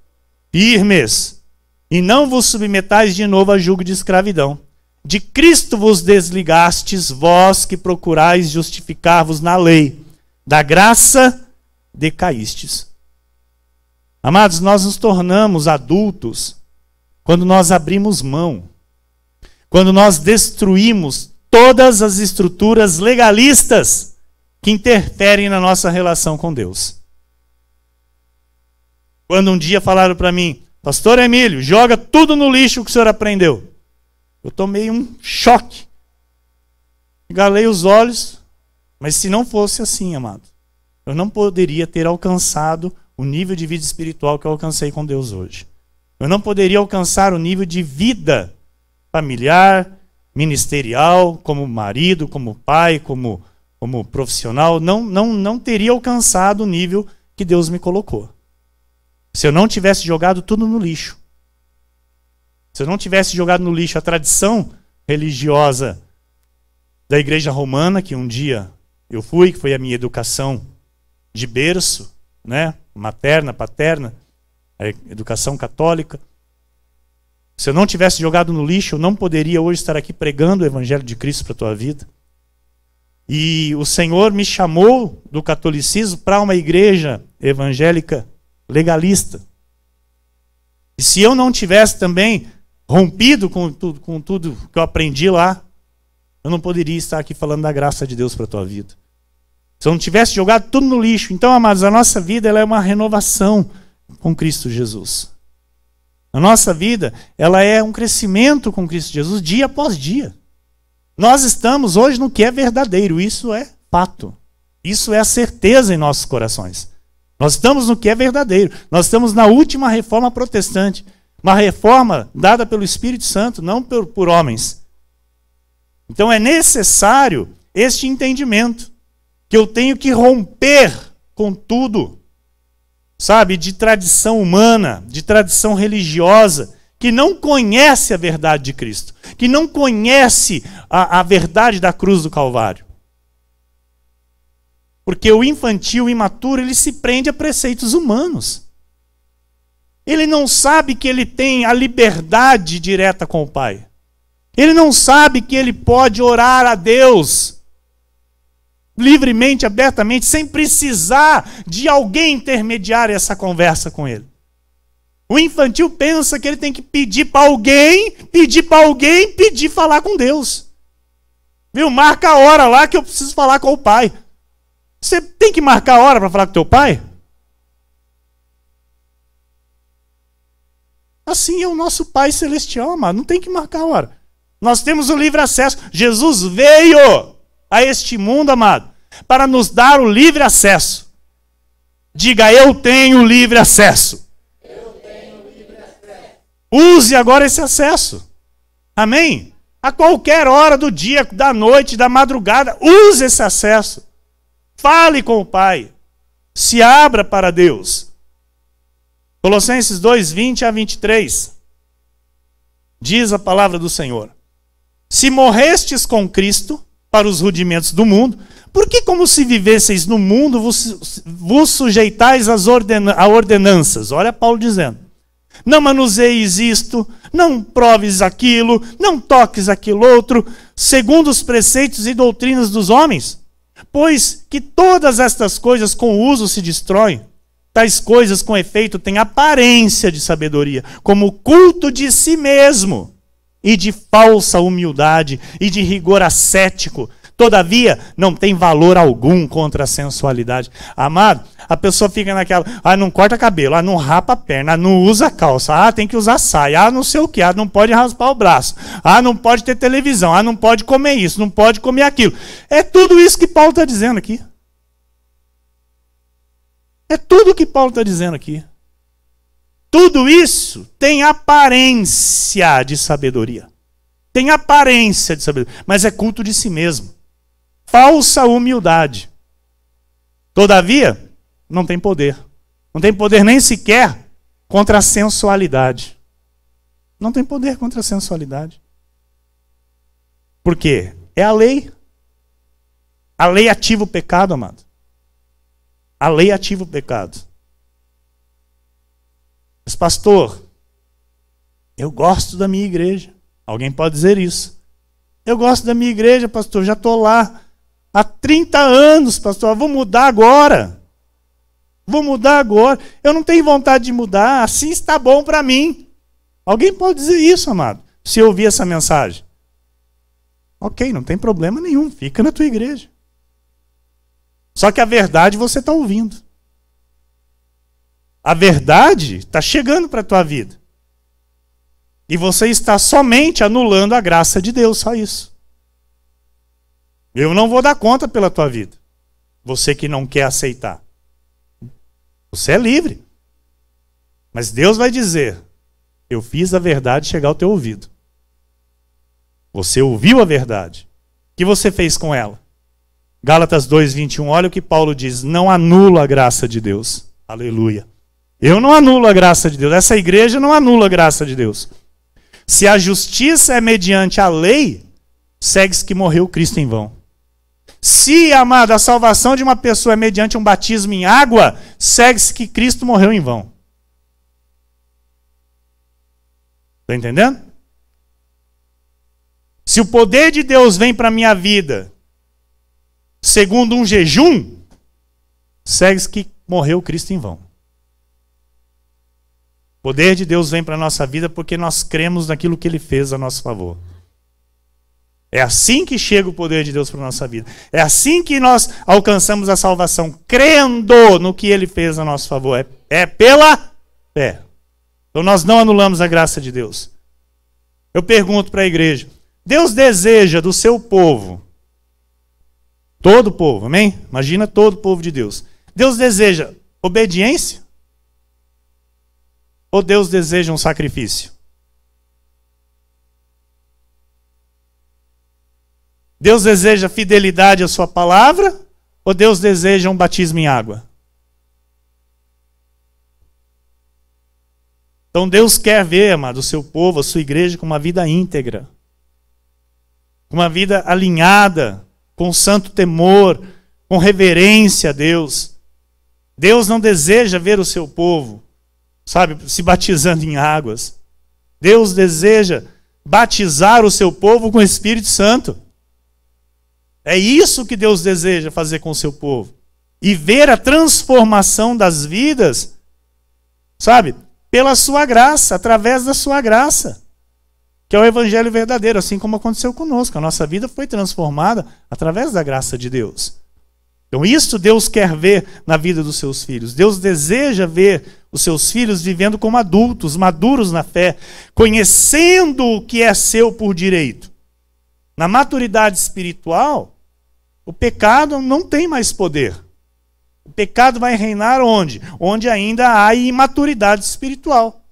firmes, e não vos submetais de novo a jugo de escravidão. De Cristo vos desligastes, vós que procurais justificar-vos na lei. Da graça decaístes. Amados, nós nos tornamos adultos quando nós abrimos mão, quando nós destruímos todas as estruturas legalistas que interferem na nossa relação com Deus. Quando um dia falaram para mim, Pastor Emílio, joga tudo no lixo que o senhor aprendeu. Eu tomei um choque. Galei os olhos, mas se não fosse assim, amado, eu não poderia ter alcançado o nível de vida espiritual que eu alcancei com Deus hoje. Eu não poderia alcançar o nível de vida familiar, ministerial, como marido, como pai, como profissional. Não teria alcançado o nível que Deus me colocou. Se eu não tivesse jogado tudo no lixo. Se eu não tivesse jogado no lixo a tradição religiosa da igreja romana, que um dia eu fui, que foi a minha educação de berço, né? Materna, paterna, a educação católica. Se eu não tivesse jogado no lixo, eu não poderia hoje estar aqui pregando o Evangelho de Cristo para a tua vida. E o Senhor me chamou do catolicismo para uma igreja evangélica legalista. E se eu não tivesse também rompido com tudo que eu aprendi lá, eu não poderia estar aqui falando da graça de Deus para a tua vida. Se eu não tivesse jogado tudo no lixo. Então, amados, a nossa vida ela é uma renovação com Cristo Jesus. A nossa vida ela é um crescimento com Cristo Jesus dia após dia. Nós estamos hoje no que é verdadeiro, isso é fato. Isso é a certeza em nossos corações. Nós estamos no que é verdadeiro. Nós estamos na última reforma protestante. Uma reforma dada pelo Espírito Santo, não por homens. Então é necessário este entendimento, que eu tenho que romper com tudo, sabe, de tradição humana, de tradição religiosa, que não conhece a verdade de Cristo, que não conhece a verdade da cruz do Calvário. Porque o infantil, o imaturo, ele se prende a preceitos humanos. Ele não sabe que ele tem a liberdade direta com o Pai. Ele não sabe que ele pode orar a Deus livremente, abertamente, sem precisar de alguém intermediar essa conversa com ele. O infantil pensa que ele tem que pedir para alguém, pedir falar com Deus. Viu? Marca a hora lá que eu preciso falar com o Pai. Você tem que marcar a hora para falar com o teu Pai? Assim é o nosso Pai Celestial, amado. Não tem que marcar a hora. Nós temos o livre acesso. Jesus veio a este mundo, amado, para nos dar o livre acesso. Diga, eu tenho livre acesso. Eu tenho livre acesso. Use agora esse acesso. Amém? A qualquer hora do dia, da noite, da madrugada, use esse acesso. Fale com o Pai. Se abra para Deus. Colossenses 2, 20 a 23. Diz a palavra do Senhor. Se morrestes com Cristo para os rudimentos do mundo, por que como se vivesseis no mundo vos sujeitais a ordenanças? Olha Paulo dizendo. Não manuseis isto, não proves aquilo, não toques aquilo outro, segundo os preceitos e doutrinas dos homens. Pois que todas estas coisas com o uso se destroem. Tais coisas com efeito têm aparência de sabedoria, como o culto de si mesmo, e de falsa humildade, e de rigor ascético. Todavia, não tem valor algum contra a sensualidade. Amado, a pessoa fica naquela, não corta cabelo, não rapa a perna, não usa calça, tem que usar saia, não sei o que, não pode raspar o braço, não pode ter televisão, não pode comer isso, não pode comer aquilo. É tudo isso que Paulo está dizendo aqui. É tudo que Paulo está dizendo aqui. Tudo isso tem aparência de sabedoria. Tem aparência de sabedoria, mas é culto de si mesmo. Falsa humildade. Todavia, não tem poder. Não tem poder nem sequer contra a sensualidade. Não tem poder contra a sensualidade. Por quê? É a lei. A lei ativa o pecado, amado. A lei ativa o pecado. Mas, pastor, eu gosto da minha igreja. Alguém pode dizer isso. Eu gosto da minha igreja, pastor, já estou lá há 30 anos, pastor, vou mudar agora. Vou mudar agora. Eu não tenho vontade de mudar, assim está bom para mim. Alguém pode dizer isso, amado, se ouvir essa mensagem. Ok, não tem problema nenhum, fica na tua igreja. Só que a verdade você está ouvindo. A verdade está chegando para a tua vida. E você está somente anulando a graça de Deus, só isso. Eu não vou dar conta pela tua vida. Você que não quer aceitar. Você é livre. Mas Deus vai dizer, eu fiz a verdade chegar ao teu ouvido. Você ouviu a verdade. O que você fez com ela? Gálatas 2:21, olha o que Paulo diz, não anula a graça de Deus. Aleluia. Eu não anulo a graça de Deus. Essa igreja não anula a graça de Deus. Se a justiça é mediante a lei, segue-se que morreu Cristo em vão. Se, amado, a salvação de uma pessoa é mediante um batismo em água, segue-se que Cristo morreu em vão. Está entendendo? Se o poder de Deus vem para a minha vida segundo um jejum, segue que morreu Cristo em vão. O poder de Deus vem para a nossa vida porque nós cremos naquilo que Ele fez a nosso favor. É assim que chega o poder de Deus para a nossa vida. É assim que nós alcançamos a salvação, crendo no que Ele fez a nosso favor. É pela fé. Então nós não anulamos a graça de Deus. Eu pergunto para a igreja, Deus deseja do seu povo, todo o povo, amém? Imagina todo o povo de Deus. Deus deseja obediência? Ou Deus deseja um sacrifício? Deus deseja fidelidade à sua palavra? Ou Deus deseja um batismo em água? Então Deus quer ver, amado, o seu povo, a sua igreja com uma vida íntegra. Com uma vida alinhada, com santo temor, com reverência a Deus. Deus não deseja ver o seu povo, sabe, se batizando em águas. Deus deseja batizar o seu povo com o Espírito Santo. É isso que Deus deseja fazer com o seu povo. E ver a transformação das vidas, sabe, pela sua graça, através da sua graça. Que é o evangelho verdadeiro, assim como aconteceu conosco. A nossa vida foi transformada através da graça de Deus. Então isso Deus quer ver na vida dos seus filhos. Deus deseja ver os seus filhos vivendo como adultos, maduros na fé, conhecendo o que é seu por direito. Na maturidade espiritual, o pecado não tem mais poder. O pecado vai reinar onde? Onde ainda há imaturidade espiritual.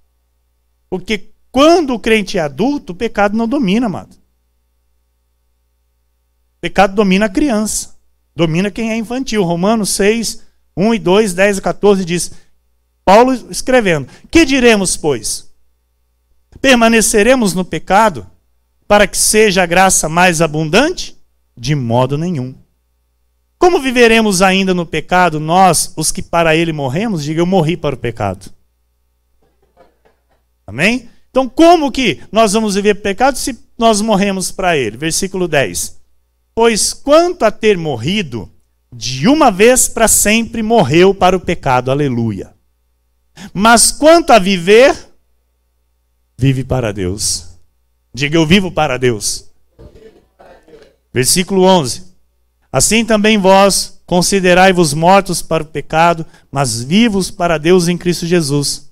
Porque quando o crente é adulto, o pecado não domina, amado. O pecado domina a criança. Domina quem é infantil. Romanos 6, 1 e 2, 10 e 14 diz, Paulo escrevendo, que diremos, pois? Permaneceremos no pecado para que seja a graça mais abundante? De modo nenhum. Como viveremos ainda no pecado, nós, os que para ele morremos? Diga, eu morri para o pecado. Amém? Então, como que nós vamos viver pecado se nós morremos para ele? Versículo 10. Pois quanto a ter morrido, de uma vez para sempre morreu para o pecado. Aleluia. Mas quanto a viver, vive para Deus. Diga, eu vivo para Deus. Versículo 11. Assim também vós considerai-vos mortos para o pecado, mas vivos para Deus em Cristo Jesus.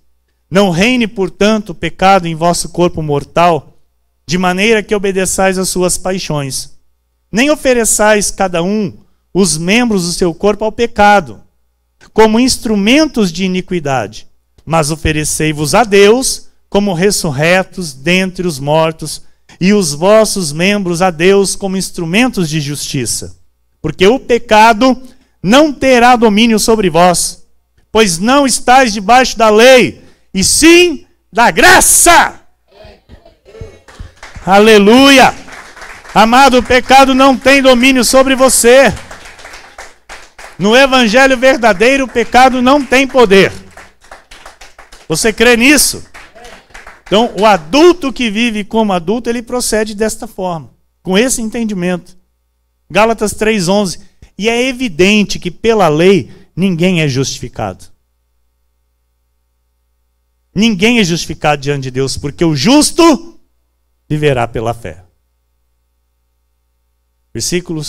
Não reine, portanto, o pecado em vosso corpo mortal, de maneira que obedeçais às suas paixões. Nem ofereçais cada um os membros do seu corpo ao pecado, como instrumentos de iniquidade, mas oferecei-vos a Deus como ressurretos dentre os mortos, e os vossos membros a Deus como instrumentos de justiça. Porque o pecado não terá domínio sobre vós, pois não estáis debaixo da lei, e sim da graça. Aleluia! Amado, o pecado não tem domínio sobre você. No evangelho verdadeiro, o pecado não tem poder. Você crê nisso? Então, o adulto que vive como adulto, ele procede desta forma, com esse entendimento. Gálatas 3:11. E é evidente que pela lei ninguém é justificado. Ninguém é justificado diante de Deus, porque o justo viverá pela fé. Versículo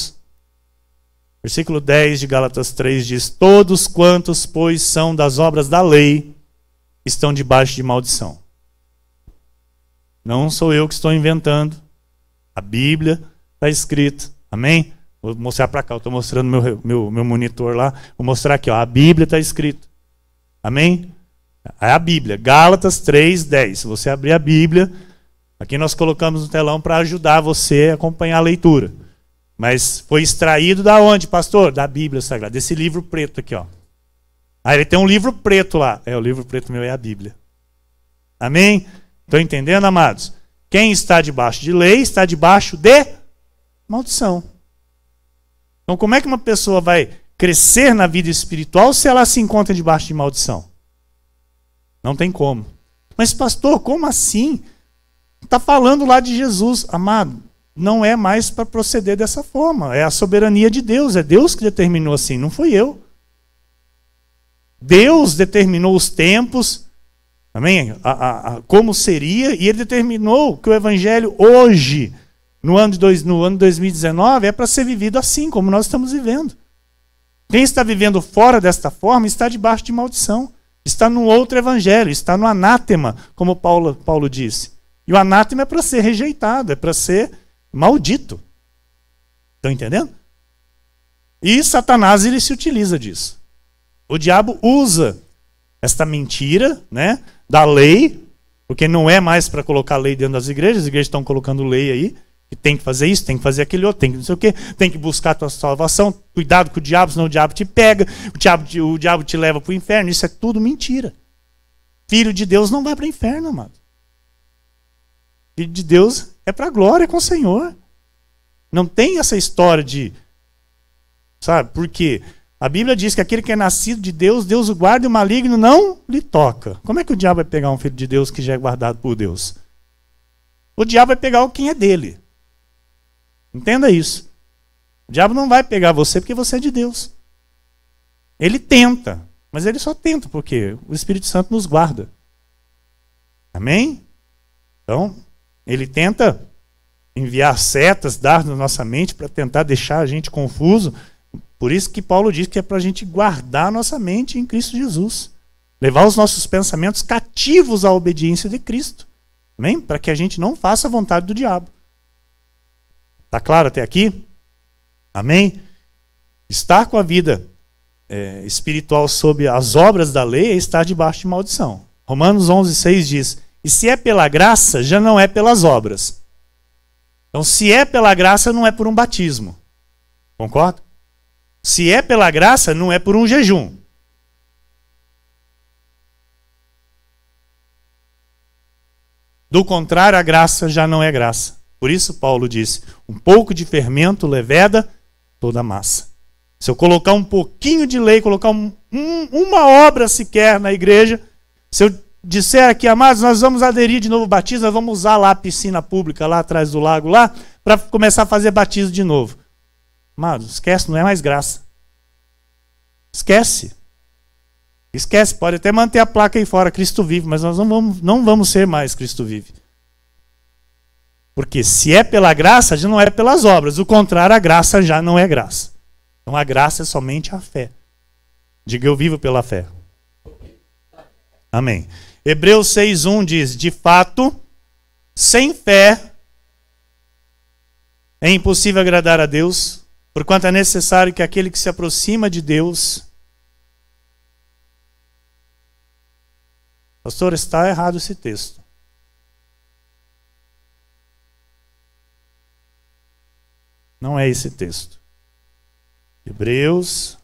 10 de Gálatas 3 diz, todos quantos, pois, são das obras da lei, estão debaixo de maldição. Não sou eu que estou inventando. A Bíblia está escrito. Amém? Vou mostrar para cá, eu estou mostrando meu monitor lá. Vou mostrar aqui, ó, a Bíblia está escrito. Amém? É a Bíblia, Gálatas 3:10. Se você abrir a Bíblia, aqui nós colocamos no telão para ajudar você a acompanhar a leitura. Mas foi extraído da onde, pastor? Da Bíblia Sagrada, desse livro preto aqui, ó. Ah, ele tem um livro preto lá. O livro preto meu é a Bíblia. Amém? Estão entendendo, amados? Quem está debaixo de lei está debaixo de maldição. Então, como é que uma pessoa vai crescer na vida espiritual se ela se encontra debaixo de maldição? Não tem como. Mas, pastor, como assim? Está falando lá de Jesus. Amado, não é mais para proceder dessa forma. É a soberania de Deus. É Deus que determinou assim, não fui eu. Deus determinou os tempos, amém? Como seria, e ele determinou que o evangelho hoje, no ano 2019, é para ser vivido assim, como nós estamos vivendo. Quem está vivendo fora desta forma está debaixo de maldição. Está no outro evangelho, está no anátema, como Paulo disse. E o anátema é para ser rejeitado, é para ser maldito. Estão entendendo? E Satanás, ele se utiliza disso. O diabo usa esta mentira, né, da lei, porque não é mais para colocar lei dentro das igrejas, as igrejas estão colocando lei aí, que tem que fazer isso, tem que fazer aquele outro, tem que não sei o quê, tem que buscar a tua salvação, cuidado com o diabo, senão o diabo te pega, o diabo te leva para o inferno, isso é tudo mentira. Filho de Deus não vai para o inferno, amado. Filho de Deus é para a glória com o Senhor. Não tem essa história de, sabe, porque a Bíblia diz que aquele que é nascido de Deus, Deus o guarda e o maligno não lhe toca. Como é que o diabo vai pegar um filho de Deus que já é guardado por Deus? O diabo vai pegar quem é dele. Entenda isso. O diabo não vai pegar você porque você é de Deus. Ele tenta, mas ele só tenta porque o Espírito Santo nos guarda. Amém? Então, ele tenta enviar setas, dar na nossa mente para tentar deixar a gente confuso. Por isso que Paulo diz que é para a gente guardar a nossa mente em Cristo Jesus. Levar os nossos pensamentos cativos à obediência de Cristo. Amém? Para que a gente não faça a vontade do diabo. Está claro até aqui? Amém? Estar com a vida espiritual sob as obras da lei é estar debaixo de maldição. Romanos 11:6 diz, e se é pela graça, já não é pelas obras. Então, se é pela graça, não é por um batismo. Concorda? Se é pela graça, não é por um jejum. Do contrário, a graça já não é graça. Por isso Paulo disse, um pouco de fermento leveda toda a massa. Se eu colocar um pouquinho de lei, colocar uma obra sequer na igreja, se eu disser aqui, amados, nós vamos aderir de novo ao batismo, nós vamos usar lá a piscina pública, lá atrás do lago, lá, para começar a fazer batismo de novo. Amados, esquece, não é mais graça. Esquece. Esquece, pode até manter a placa aí fora, Cristo vive, mas nós não vamos ser mais Cristo vive. Porque se é pela graça, já não é pelas obras. O contrário, a graça já não é graça. Então a graça é somente a fé. Diga, eu vivo pela fé. Amém. Hebreus 6:1 diz, de fato, sem fé é impossível agradar a Deus, porquanto é necessário que aquele que se aproxima de Deus... Pastor, está errado esse texto. Não é esse texto. Hebreus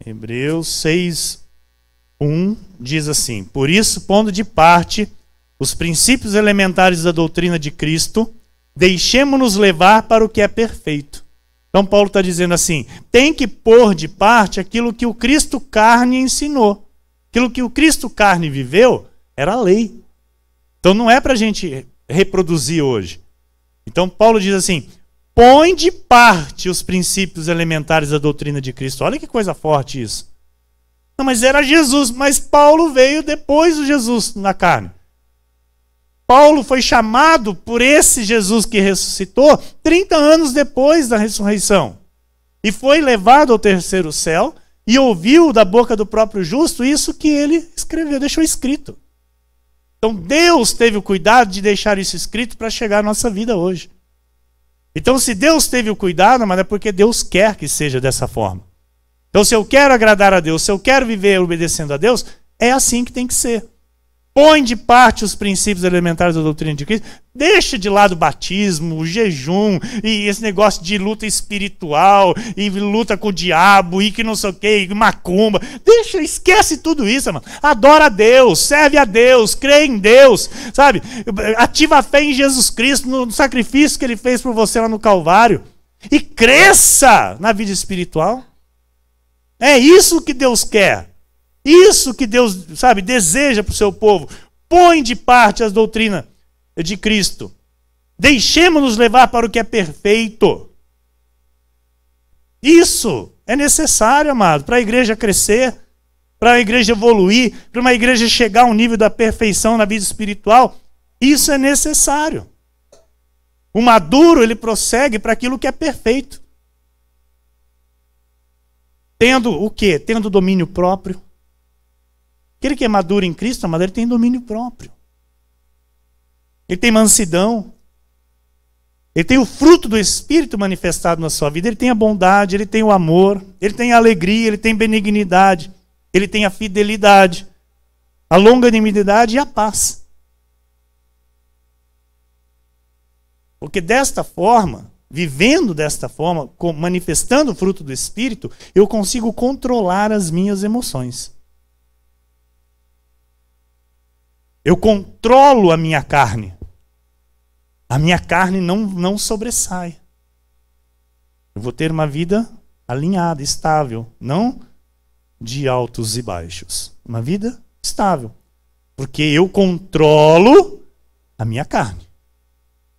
6:1 diz assim, por isso, pondo de parte os princípios elementares da doutrina de Cristo, deixemo-nos levar para o que é perfeito. Então Paulo está dizendo assim, tem que pôr de parte aquilo que o Cristo carne ensinou. Aquilo que o Cristo carne viveu era a lei. Então não é para a gente reproduzir hoje. Então Paulo diz assim, põe de parte os princípios elementares da doutrina de Cristo. Olha que coisa forte isso. Não, mas era Jesus, mas Paulo veio depois do Jesus na carne. Paulo foi chamado por esse Jesus que ressuscitou 30 anos depois da ressurreição. E foi levado ao terceiro céu e ouviu da boca do próprio justo isso que ele escreveu, deixou escrito. Então Deus teve o cuidado de deixar isso escrito para chegar à nossa vida hoje. Então se Deus teve o cuidado, mas é porque Deus quer que seja dessa forma. Então se eu quero agradar a Deus, se eu quero viver obedecendo a Deus, é assim que tem que ser. Põe de parte os princípios elementares da doutrina de Cristo, deixa de lado o batismo, o jejum, e esse negócio de luta espiritual, e luta com o diabo, e que não sei o que, macumba. Deixa, esquece tudo isso, mano. Adora a Deus, serve a Deus, crê em Deus, sabe? Ativa a fé em Jesus Cristo, no sacrifício que Ele fez por você lá no Calvário. E cresça na vida espiritual. É isso que Deus quer. Isso que Deus, sabe, deseja para o seu povo. Põe de parte as doutrinas de Cristo. Deixemos-nos levar para o que é perfeito. Isso é necessário, amado, para a igreja crescer, para a igreja evoluir, para uma igreja chegar a um nível da perfeição na vida espiritual. Isso é necessário. O maduro, ele prossegue para aquilo que é perfeito. Tendo o quê? Tendo domínio próprio. Aquele que é maduro em Cristo, amado, ele tem domínio próprio. Ele tem mansidão. Ele tem o fruto do Espírito manifestado na sua vida. Ele tem a bondade, ele tem o amor, ele tem a alegria, ele tem benignidade, ele tem a fidelidade, a longanimidade e a paz. Porque desta forma, vivendo desta forma, manifestando o fruto do Espírito, eu consigo controlar as minhas emoções. Eu controlo a minha carne. A minha carne não sobressai. Eu vou ter uma vida alinhada, estável, não de altos e baixos. Uma vida estável. Porque eu controlo a minha carne.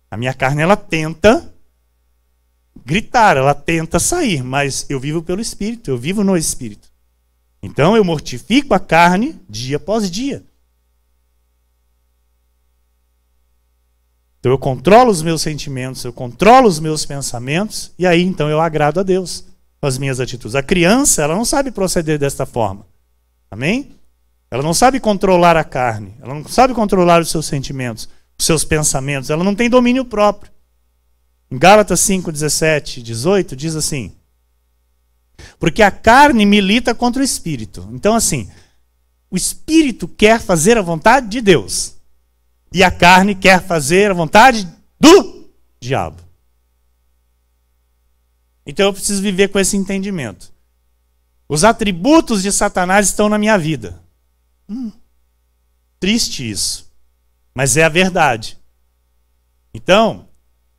A minha carne, ela tenta gritar, ela tenta sair, mas eu vivo pelo Espírito, eu vivo no Espírito. Então eu mortifico a carne dia após dia. Então eu controlo os meus sentimentos, eu controlo os meus pensamentos, e aí então eu agrado a Deus com as minhas atitudes. A criança, ela não sabe proceder desta forma. Amém? Ela não sabe controlar a carne, ela não sabe controlar os seus sentimentos, os seus pensamentos, ela não tem domínio próprio. Em Gálatas 5, 17, 18, diz assim: porque a carne milita contra o Espírito. Então assim, o Espírito quer fazer a vontade de Deus. E a carne quer fazer a vontade do diabo. Então eu preciso viver com esse entendimento. Os atributos de Satanás estão na minha vida. Triste isso. Mas é a verdade. Então,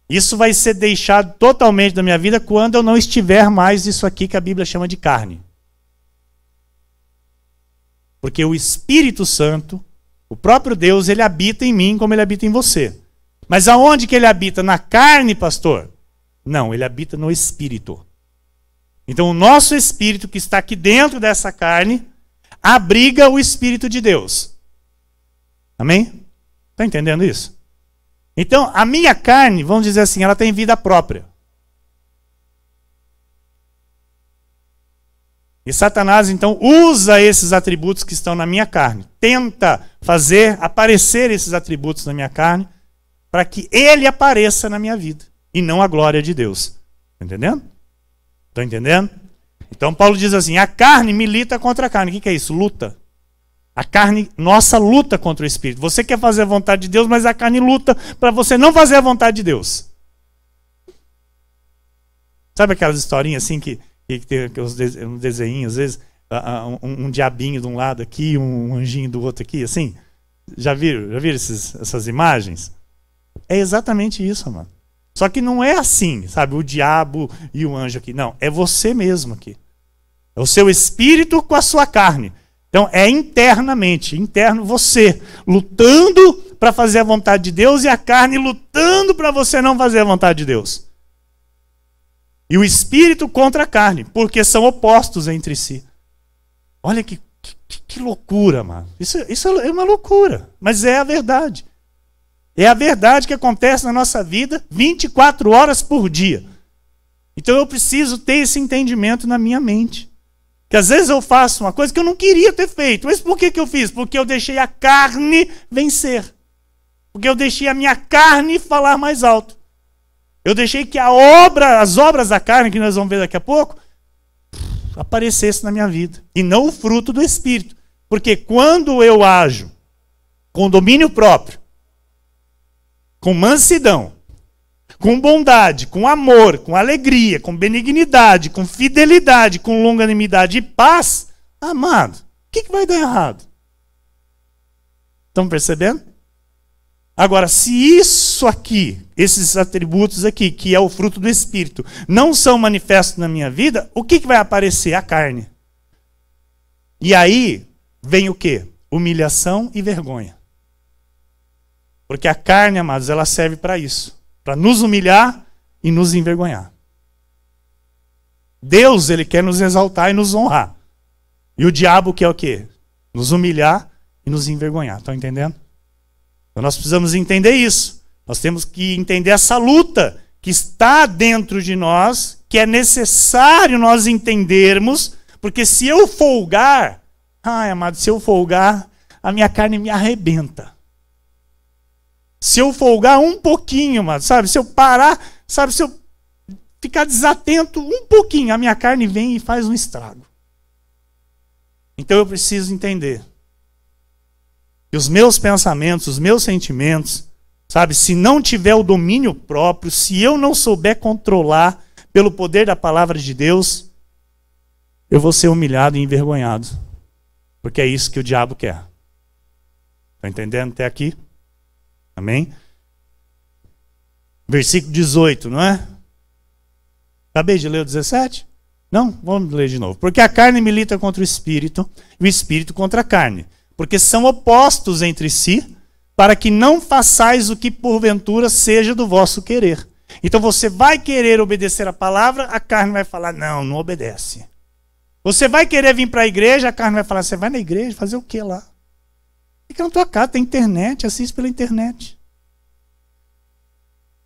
isso vai ser deixado totalmente da minha vida quando eu não estiver mais isso aqui que a Bíblia chama de carne. Porque o Espírito Santo, o próprio Deus, ele habita em mim como ele habita em você. Mas aonde que ele habita? Na carne, pastor? Não, ele habita no Espírito. Então o nosso Espírito que está aqui dentro dessa carne abriga o Espírito de Deus. Amém? Está entendendo isso? Então a minha carne, vamos dizer assim, ela tem vida própria. E Satanás, então, usa esses atributos que estão na minha carne. Tenta fazer aparecer esses atributos na minha carne para que ele apareça na minha vida. E não a glória de Deus. Está entendendo? Estão entendendo? Então Paulo diz assim, a carne milita contra a carne. O que é isso? Luta. A carne nossa luta contra o Espírito. Você quer fazer a vontade de Deus, mas a carne luta para você não fazer a vontade de Deus. Sabe aquelas historinhas assim que tem um desenho, às vezes, um diabinho de um lado aqui, um anjinho do outro aqui, assim? Já viram essas imagens? É exatamente isso, mano. Só que não é assim, sabe? O diabo e o anjo aqui. Não, é você mesmo aqui. É o seu espírito com a sua carne. Então, é internamente, interno você, lutando para fazer a vontade de Deus e a carne lutando para você não fazer a vontade de Deus. E o espírito contra a carne, porque são opostos entre si. Olha que loucura, mano. Isso é uma loucura, mas é a verdade. É a verdade que acontece na nossa vida 24 horas por dia. Então eu preciso ter esse entendimento na minha mente. Que às vezes eu faço uma coisa que eu não queria ter feito. Mas por que eu fiz? Porque eu deixei a carne vencer. Porque eu deixei a minha carne falar mais alto. Eu deixei que as obras da carne, que nós vamos ver daqui a pouco, aparecesse na minha vida. E não o fruto do Espírito. Porque quando eu ajo com domínio próprio, com mansidão, com bondade, com amor, com alegria, com benignidade, com fidelidade, com longanimidade e paz, amado, o que vai dar errado? Estão percebendo? Agora, se isso aqui, esses atributos aqui, que é o fruto do Espírito, não são manifestos na minha vida, o que vai aparecer? A carne. E aí, vem o quê? Humilhação e vergonha. Porque a carne, amados, ela serve para isso. Para nos humilhar e nos envergonhar. Deus, ele quer nos exaltar e nos honrar. E o diabo quer o quê? Nos humilhar e nos envergonhar. Estão entendendo? Então nós precisamos entender isso. Nós temos que entender essa luta que está dentro de nós, que é necessário nós entendermos, porque se eu folgar, ai, amado, se eu folgar, a minha carne me arrebenta. Se eu folgar um pouquinho, amado, sabe? Se eu parar, sabe? Se eu ficar desatento um pouquinho, a minha carne vem e faz um estrago. Então eu preciso entender que os meus pensamentos, os meus sentimentos, sabe? Se não tiver o domínio próprio, se eu não souber controlar pelo poder da palavra de Deus, eu vou ser humilhado e envergonhado. Porque é isso que o diabo quer. Está entendendo até aqui? Amém? Versículo 18, não é? Acabei de ler o 17? Não? Vamos ler de novo. Porque a carne milita contra o espírito, e o espírito contra a carne. Porque são opostos entre si, para que não façais o que porventura seja do vosso querer. Então você vai querer obedecer a palavra, a carne vai falar, não, não obedece. Você vai querer vir para a igreja, a carne vai falar, você vai na igreja fazer o que lá? Fica na tua casa, tem internet, assiste pela internet.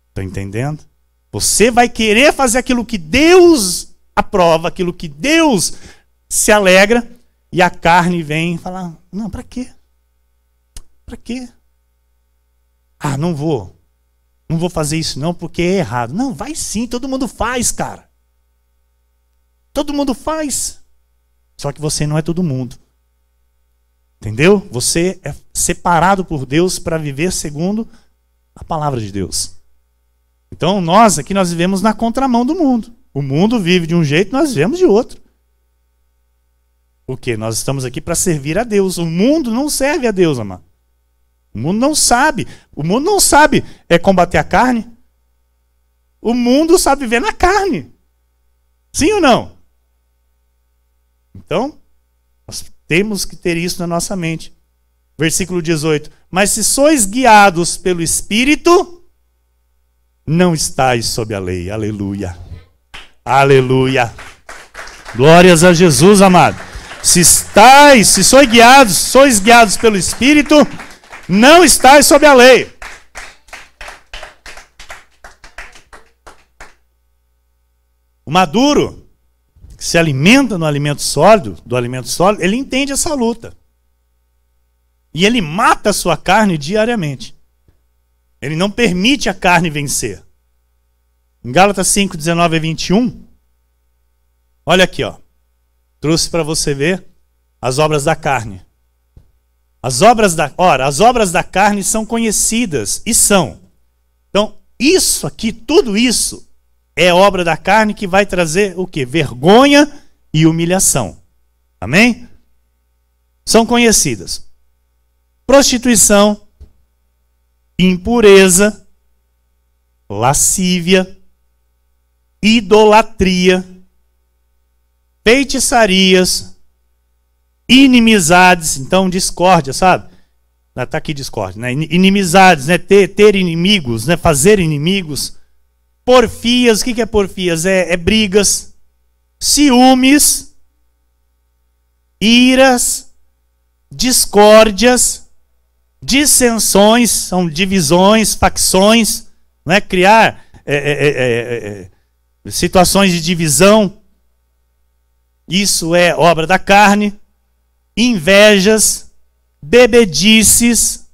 Está entendendo? Você vai querer fazer aquilo que Deus aprova, aquilo que Deus se alegra, e a carne vem e fala, não, para quê? Para quê? Ah, não vou fazer isso não, porque é errado. Não, vai sim, todo mundo faz, cara. Todo mundo faz. Só que você não é todo mundo. Entendeu? Você é separado por Deus para viver segundo a palavra de Deus. Então nós aqui nós vivemos na contramão do mundo. O mundo vive de um jeito, nós vivemos de outro. Por quê? Nós estamos aqui para servir a Deus. O mundo não serve a Deus, amado. O mundo não sabe. O mundo não sabe combater a carne. O mundo sabe viver na carne. Sim ou não? Então, nós temos que ter isso na nossa mente. Versículo 18. Mas se sois guiados pelo Espírito, não estáis sob a lei. Aleluia. Aleluia. Glórias a Jesus, amado. Se sois guiados pelo Espírito, não estáis sob a lei. O maduro, que se alimenta no alimento sólido, ele entende essa luta. E ele mata a sua carne diariamente. Ele não permite a carne vencer. Em Gálatas 5, 19 a 21, olha aqui, ó. Trouxe para você ver as obras da carne. As obras da carne são conhecidas, e são. Então, isso aqui, tudo isso, é obra da carne que vai trazer o quê? Vergonha e humilhação. Amém? São conhecidas. Prostituição, impureza, lascívia, idolatria, feitiçarias, inimizades, então discórdia, sabe? Está aqui discórdia, né? Inimizades, né? Ter inimigos, né? Fazer inimigos. Porfias, o que é porfias? É brigas, ciúmes, iras, discórdias, dissensões, são divisões, facções, né? Criar situações de divisão. Isso é obra da carne. Invejas, bebedices,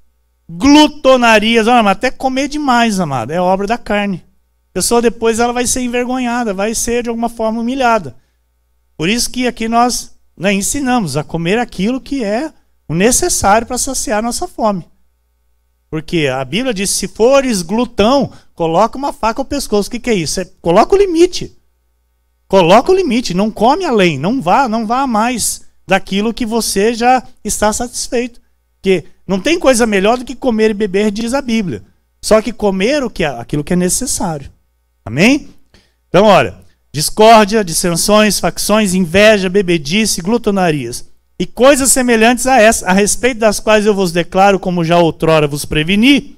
glutonarias, até comer demais, amado, é obra da carne. A pessoa depois ela vai ser envergonhada, vai ser de alguma forma humilhada. Por isso que aqui nós ensinamos a comer aquilo que é o necessário para saciar a nossa fome. Porque a Bíblia diz, se fores glutão, coloca uma faca ao pescoço. O que é isso? Coloca o limite. Coloca o limite, não come além, não vá a mais daquilo que você já está satisfeito. Porque não tem coisa melhor do que comer e beber, diz a Bíblia. Só que comer aquilo que é necessário. Amém? Então, olha, discórdia, dissensões, facções, inveja, bebedice, glutonarias. E coisas semelhantes a essa, a respeito das quais eu vos declaro, como já outrora vos preveni,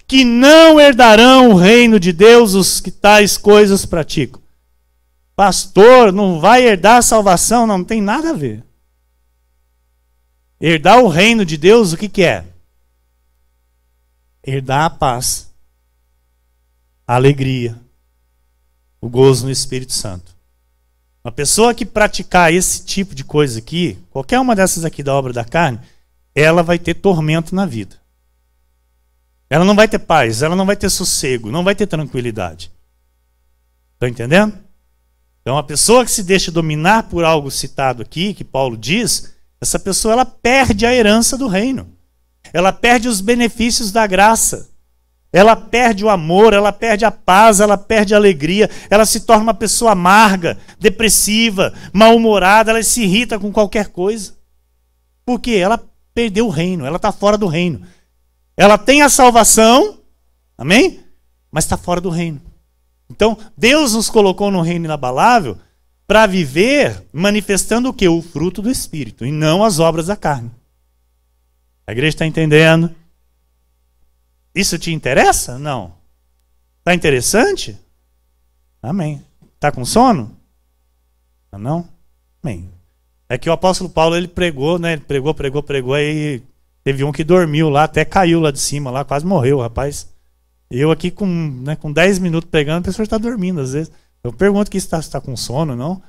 que não herdarão o reino de Deus os que tais coisas praticam. Pastor, não vai herdar a salvação, não tem nada a ver. Herdar o reino de Deus, o que que é? Herdar a paz, a alegria, o gozo no Espírito Santo. Uma pessoa que praticar esse tipo de coisa aqui, qualquer uma dessas aqui da obra da carne, ela vai ter tormento na vida. Ela não vai ter paz, ela não vai ter sossego, não vai ter tranquilidade. Estão entendendo? Então a pessoa que se deixa dominar por algo citado aqui, que Paulo diz, essa pessoa ela perde a herança do reino. Ela perde os benefícios da graça. Ela perde o amor, ela perde a paz, ela perde a alegria, ela se torna uma pessoa amarga, depressiva, mal-humorada, ela se irrita com qualquer coisa. Por quê? Ela perdeu o reino, ela está fora do reino. Ela tem a salvação, amém? Mas está fora do reino. Então, Deus nos colocou no reino inabalável para viver manifestando o quê? O fruto do Espírito, e não as obras da carne. A igreja está entendendo? Isso te interessa? Não. Está interessante? Amém. Está com sono? Não? Amém. É que o apóstolo Paulo, ele pregou, né? Ele pregou, aí teve um que dormiu lá, até caiu lá de cima, lá, quase morreu, rapaz. Eu aqui com 10 minutos pregando, a pessoa está dormindo às vezes. Eu pergunto que se está com sono, não?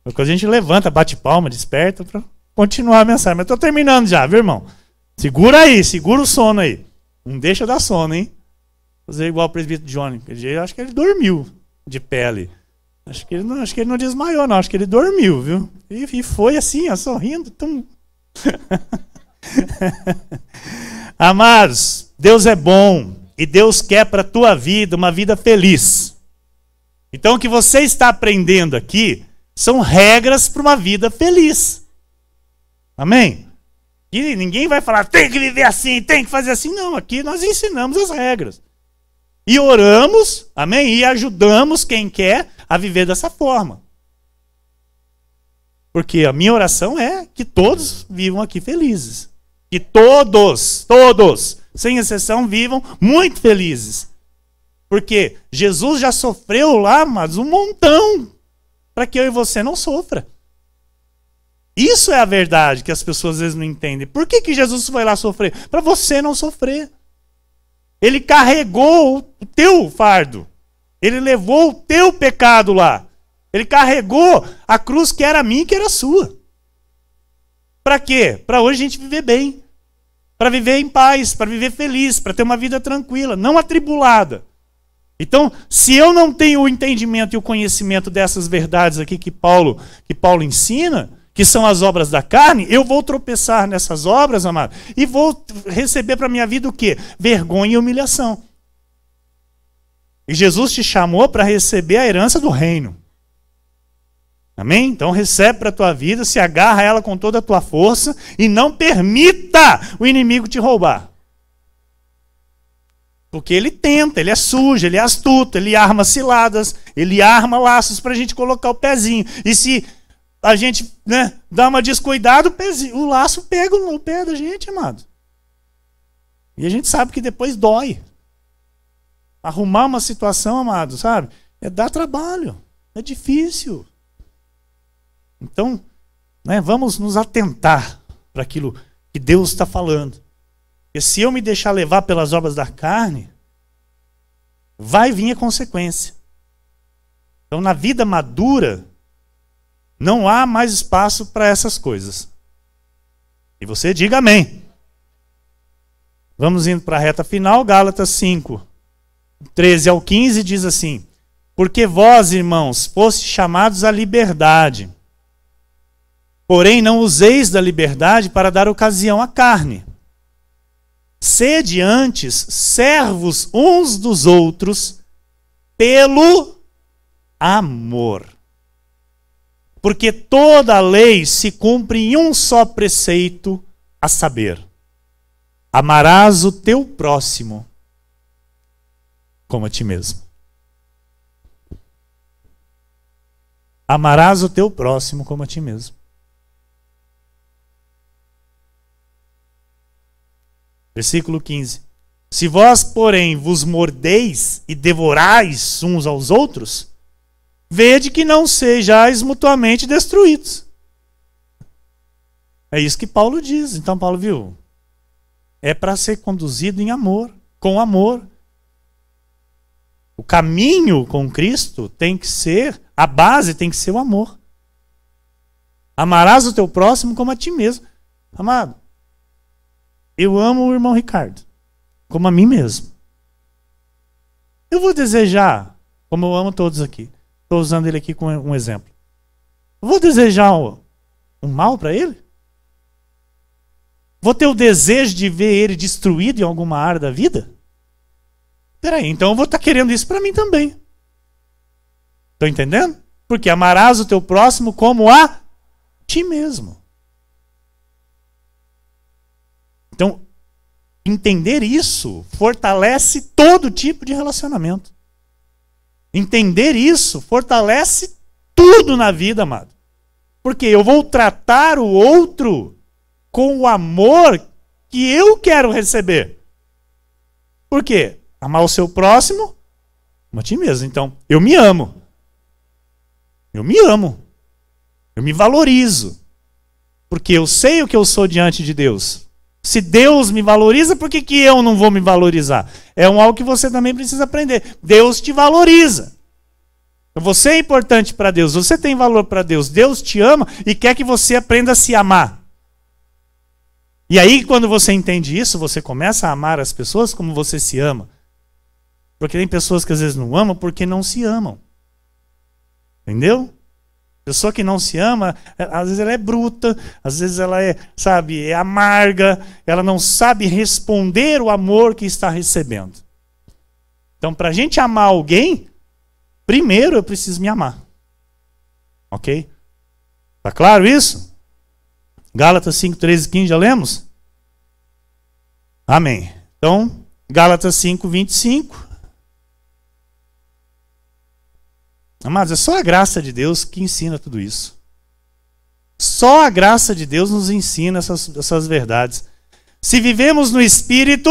Porque a gente levanta, bate palma, desperta para continuar a mensagem. Mas estou terminando já, viu, irmão? Segura aí, segura o sono aí. Não deixa dar sono, hein? Fazer igual o presbítero Johnny. Eu acho que ele dormiu de pé ali. Acho que ele não desmaiou, não. Acho que ele dormiu, viu? E foi assim, ó, sorrindo. Tum. Amados, Deus é bom. E Deus quer para a tua vida uma vida feliz. Então o que você está aprendendo aqui são regras para uma vida feliz. Amém? E ninguém vai falar, tem que viver assim, tem que fazer assim. Não, aqui nós ensinamos as regras. E oramos, amém? E ajudamos quem quer a viver dessa forma. Porque a minha oração é que todos vivam aqui felizes. Que todos, sem exceção, vivam muito felizes. Porque Jesus já sofreu lá, mas um montão, para que eu e você não sofra. Isso é a verdade que as pessoas às vezes não entendem. Por que Jesus foi lá sofrer? Para você não sofrer. Ele carregou o teu fardo. Ele levou o teu pecado lá. Ele carregou a cruz que era minha e que era sua. Para quê? Para hoje a gente viver bem. Para viver em paz, para viver feliz, para ter uma vida tranquila, não atribulada. Então, se eu não tenho o entendimento e o conhecimento dessas verdades aqui que Paulo ensina, que são as obras da carne, eu vou tropeçar nessas obras, amado, e vou receber para a minha vida o quê? Vergonha e humilhação. E Jesus te chamou para receber a herança do reino. Amém? Então recebe para a tua vida, se agarra a ela com toda a tua força e não permita o inimigo te roubar. Porque ele tenta, ele é sujo, ele é astuto, ele arma ciladas, ele arma laços para a gente colocar o pezinho. E se a gente dá uma descuidada, o laço pega no pé da gente, amado. E a gente sabe que depois dói. Arrumar uma situação, amado, sabe? Dá trabalho, é difícil. Então, vamos nos atentar para aquilo que Deus está falando. Porque se eu me deixar levar pelas obras da carne, vai vir a consequência. Então, na vida madura, não há mais espaço para essas coisas. E você diga amém. Vamos indo para a reta final, Gálatas 5, 13 ao 15, diz assim: porque vós, irmãos, fostes chamados à liberdade. Porém, não useis da liberdade para dar ocasião à carne. Sede antes servos uns dos outros pelo amor. Porque toda a lei se cumpre em um só preceito, a saber: amarás o teu próximo como a ti mesmo. Amarás o teu próximo como a ti mesmo. Versículo 15. Se vós, porém, vos mordeis e devorais uns aos outros, vede que não sejais mutuamente destruídos. É isso que Paulo diz. Então Paulo viu. É para ser conduzido em amor, com amor. O caminho com Cristo tem que ser, a base tem que ser o amor. Amarás o teu próximo como a ti mesmo. Amado, eu amo o irmão Ricardo, como a mim mesmo. Eu vou desejar, como eu amo todos aqui, estou usando ele aqui como um exemplo. Eu vou desejar um mal para ele? Vou ter o desejo de ver ele destruído em alguma área da vida? Peraí, então eu vou estar querendo isso para mim também. Estão entendendo? Porque amarás o teu próximo como a ti mesmo. Então, entender isso fortalece todo tipo de relacionamento. Entender isso fortalece tudo na vida, amado. Porque eu vou tratar o outro com o amor que eu quero receber. Por quê? Amar o seu próximo como a ti mesmo. Então, eu me amo. Eu me amo. Eu me valorizo. Porque eu sei o que eu sou diante de Deus. Se Deus me valoriza, por que eu não vou me valorizar? É algo que você também precisa aprender. Deus te valoriza. Você é importante para Deus. Você tem valor para Deus. Deus te ama e quer que você aprenda a se amar. E aí, quando você entende isso, você começa a amar as pessoas como você se ama. Porque tem pessoas que às vezes não amam porque não se amam. Entendeu? Pessoa que não se ama, às vezes ela é bruta, às vezes ela é, sabe, é amarga, ela não sabe responder o amor que está recebendo. Então, para a gente amar alguém, primeiro eu preciso me amar. Ok? Tá claro isso? Gálatas 5, 13 e 15, já lemos? Amém. Então, Gálatas 5, 25. Amados, é só a graça de Deus que ensina tudo isso. Só a graça de Deus nos ensina essas verdades. Se vivemos no Espírito,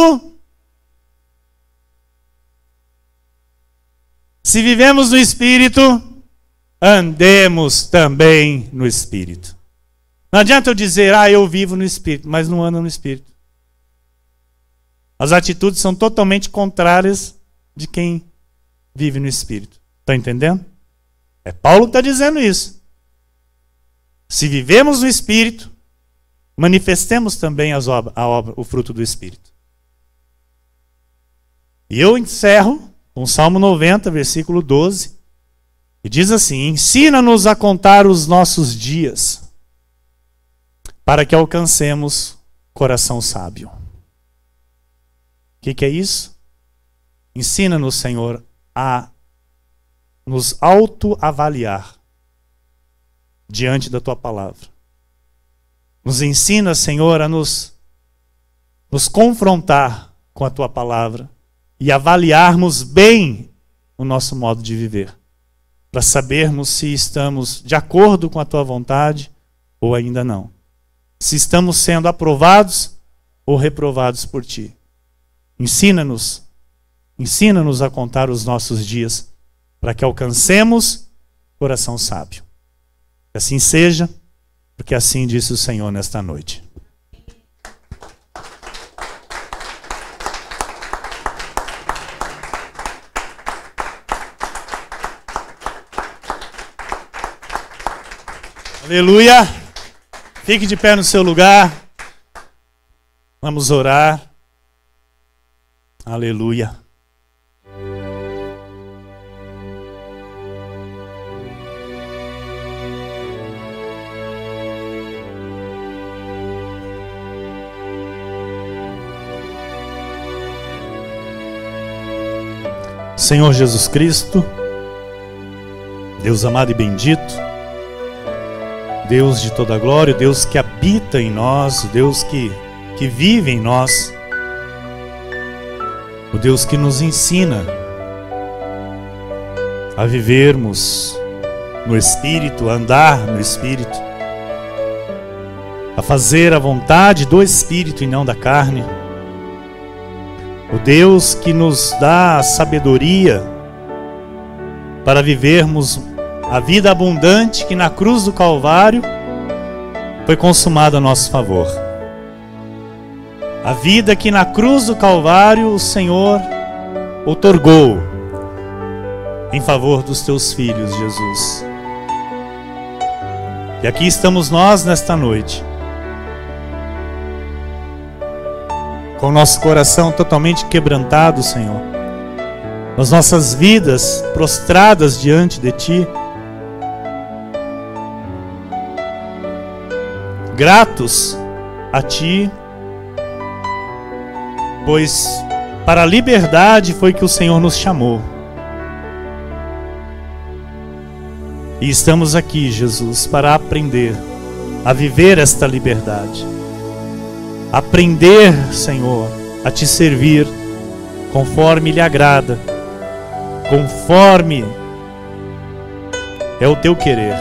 andemos também no Espírito. Não adianta eu dizer, eu vivo no Espírito, mas não ando no Espírito. As atitudes são totalmente contrárias de quem vive no Espírito. Está entendendo? É Paulo que está dizendo isso. Se vivemos no Espírito, manifestemos também o fruto do Espírito. E eu encerro com o Salmo 90, versículo 12, que diz assim: ensina-nos a contar os nossos dias, para que alcancemos coração sábio. O que é isso? Ensina-nos, Senhor, a nos autoavaliar diante da Tua palavra. Nos ensina, Senhor, a nos confrontar com a Tua palavra e avaliarmos bem o nosso modo de viver, para sabermos se estamos de acordo com a Tua vontade ou ainda não. Se estamos sendo aprovados ou reprovados por Ti. Ensina-nos a contar os nossos dias, para que alcancemos coração sábio. Que assim seja, porque assim disse o Senhor nesta noite. Aleluia! Fique de pé no seu lugar. Vamos orar. Aleluia! Senhor Jesus Cristo, Deus amado e bendito, Deus de toda a glória, Deus que habita em nós, o Deus que vive em nós, o Deus que nos ensina a vivermos no Espírito, a andar no Espírito, a fazer a vontade do Espírito e não da carne. o Deus que nos dá a sabedoria para vivermos a vida abundante que na cruz do Calvário foi consumada a nosso favor. A vida que na cruz do Calvário o Senhor outorgou em favor dos teus filhos, Jesus. E aqui estamos nós nesta noite, com o nosso coração totalmente quebrantado, Senhor, as nossas vidas prostradas diante de Ti, gratos a Ti, pois para a liberdade foi que o Senhor nos chamou. E estamos aqui, Jesus, para aprender a viver esta liberdade. Aprender, Senhor, a Te servir conforme lhe agrada, conforme é o Teu querer.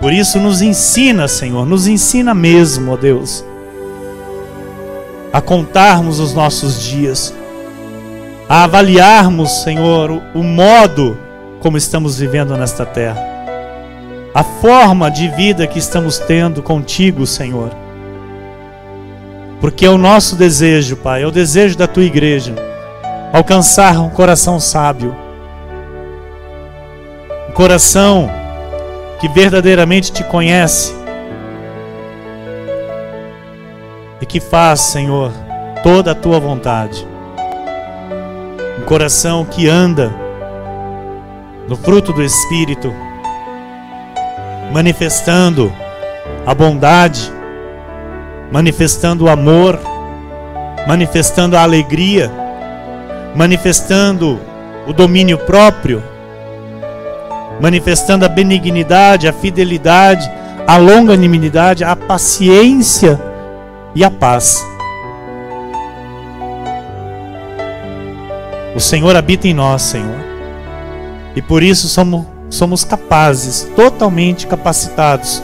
Por isso nos ensina, Senhor, nos ensina mesmo, ó Deus, a contarmos os nossos dias, a avaliarmos, Senhor, o modo como estamos vivendo nesta terra, a forma de vida que estamos tendo contigo, Senhor. Porque é o nosso desejo, Pai, é o desejo da Tua igreja, alcançar um coração sábio, um coração que verdadeiramente Te conhece e que faz, Senhor, toda a Tua vontade. Um coração que anda no fruto do Espírito, manifestando a bondade, manifestando o amor, manifestando a alegria, manifestando o domínio próprio, manifestando a benignidade, a fidelidade, a longanimidade, a paciência e a paz. O Senhor habita em nós, Senhor, e por isso somos capazes, totalmente capacitados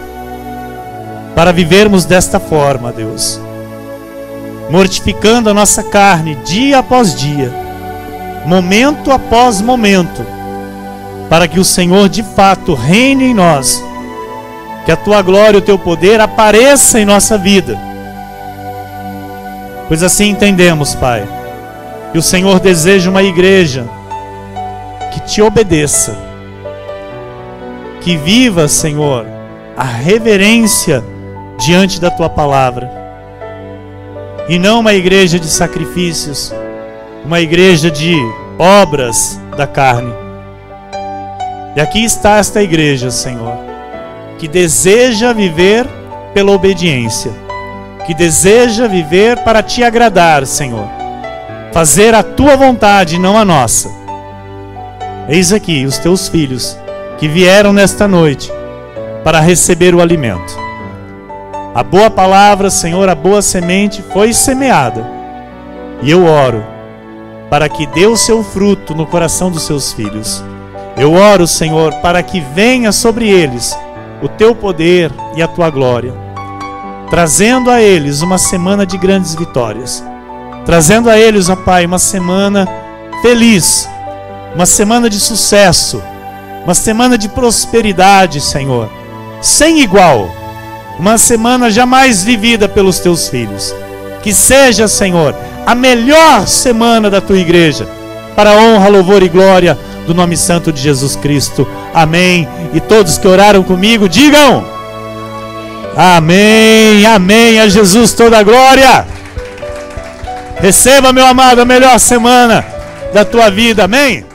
para vivermos desta forma, Deus, mortificando a nossa carne dia após dia, momento após momento, para que o Senhor de fato reine em nós, que a Tua glória e o Teu poder apareça em nossa vida. Pois assim entendemos, Pai, que o Senhor deseja uma igreja que Te obedeça, que viva, Senhor, a reverência diante da Tua palavra, e não uma igreja de sacrifícios, uma igreja de obras da carne. E aqui está esta igreja, Senhor, que deseja viver pela obediência, que deseja viver para Te agradar, Senhor, fazer a Tua vontade, não a nossa. Eis aqui os Teus filhos que vieram nesta noite para receber o alimento. A boa palavra, Senhor, a boa semente foi semeada, e eu oro para que dê o seu fruto no coração dos Seus filhos. Eu oro, Senhor, para que venha sobre eles o Teu poder e a Tua glória, trazendo a eles uma semana de grandes vitórias, trazendo a eles, ó Pai, uma semana feliz, uma semana de sucesso, uma semana de prosperidade, Senhor, sem igual, uma semana jamais vivida pelos Teus filhos. Que seja, Senhor, a melhor semana da Tua igreja, para a honra, louvor e glória do nome santo de Jesus Cristo. Amém. E todos que oraram comigo, digam amém, amém. A Jesus toda a glória. Receba, meu amado, a melhor semana da tua vida. Amém.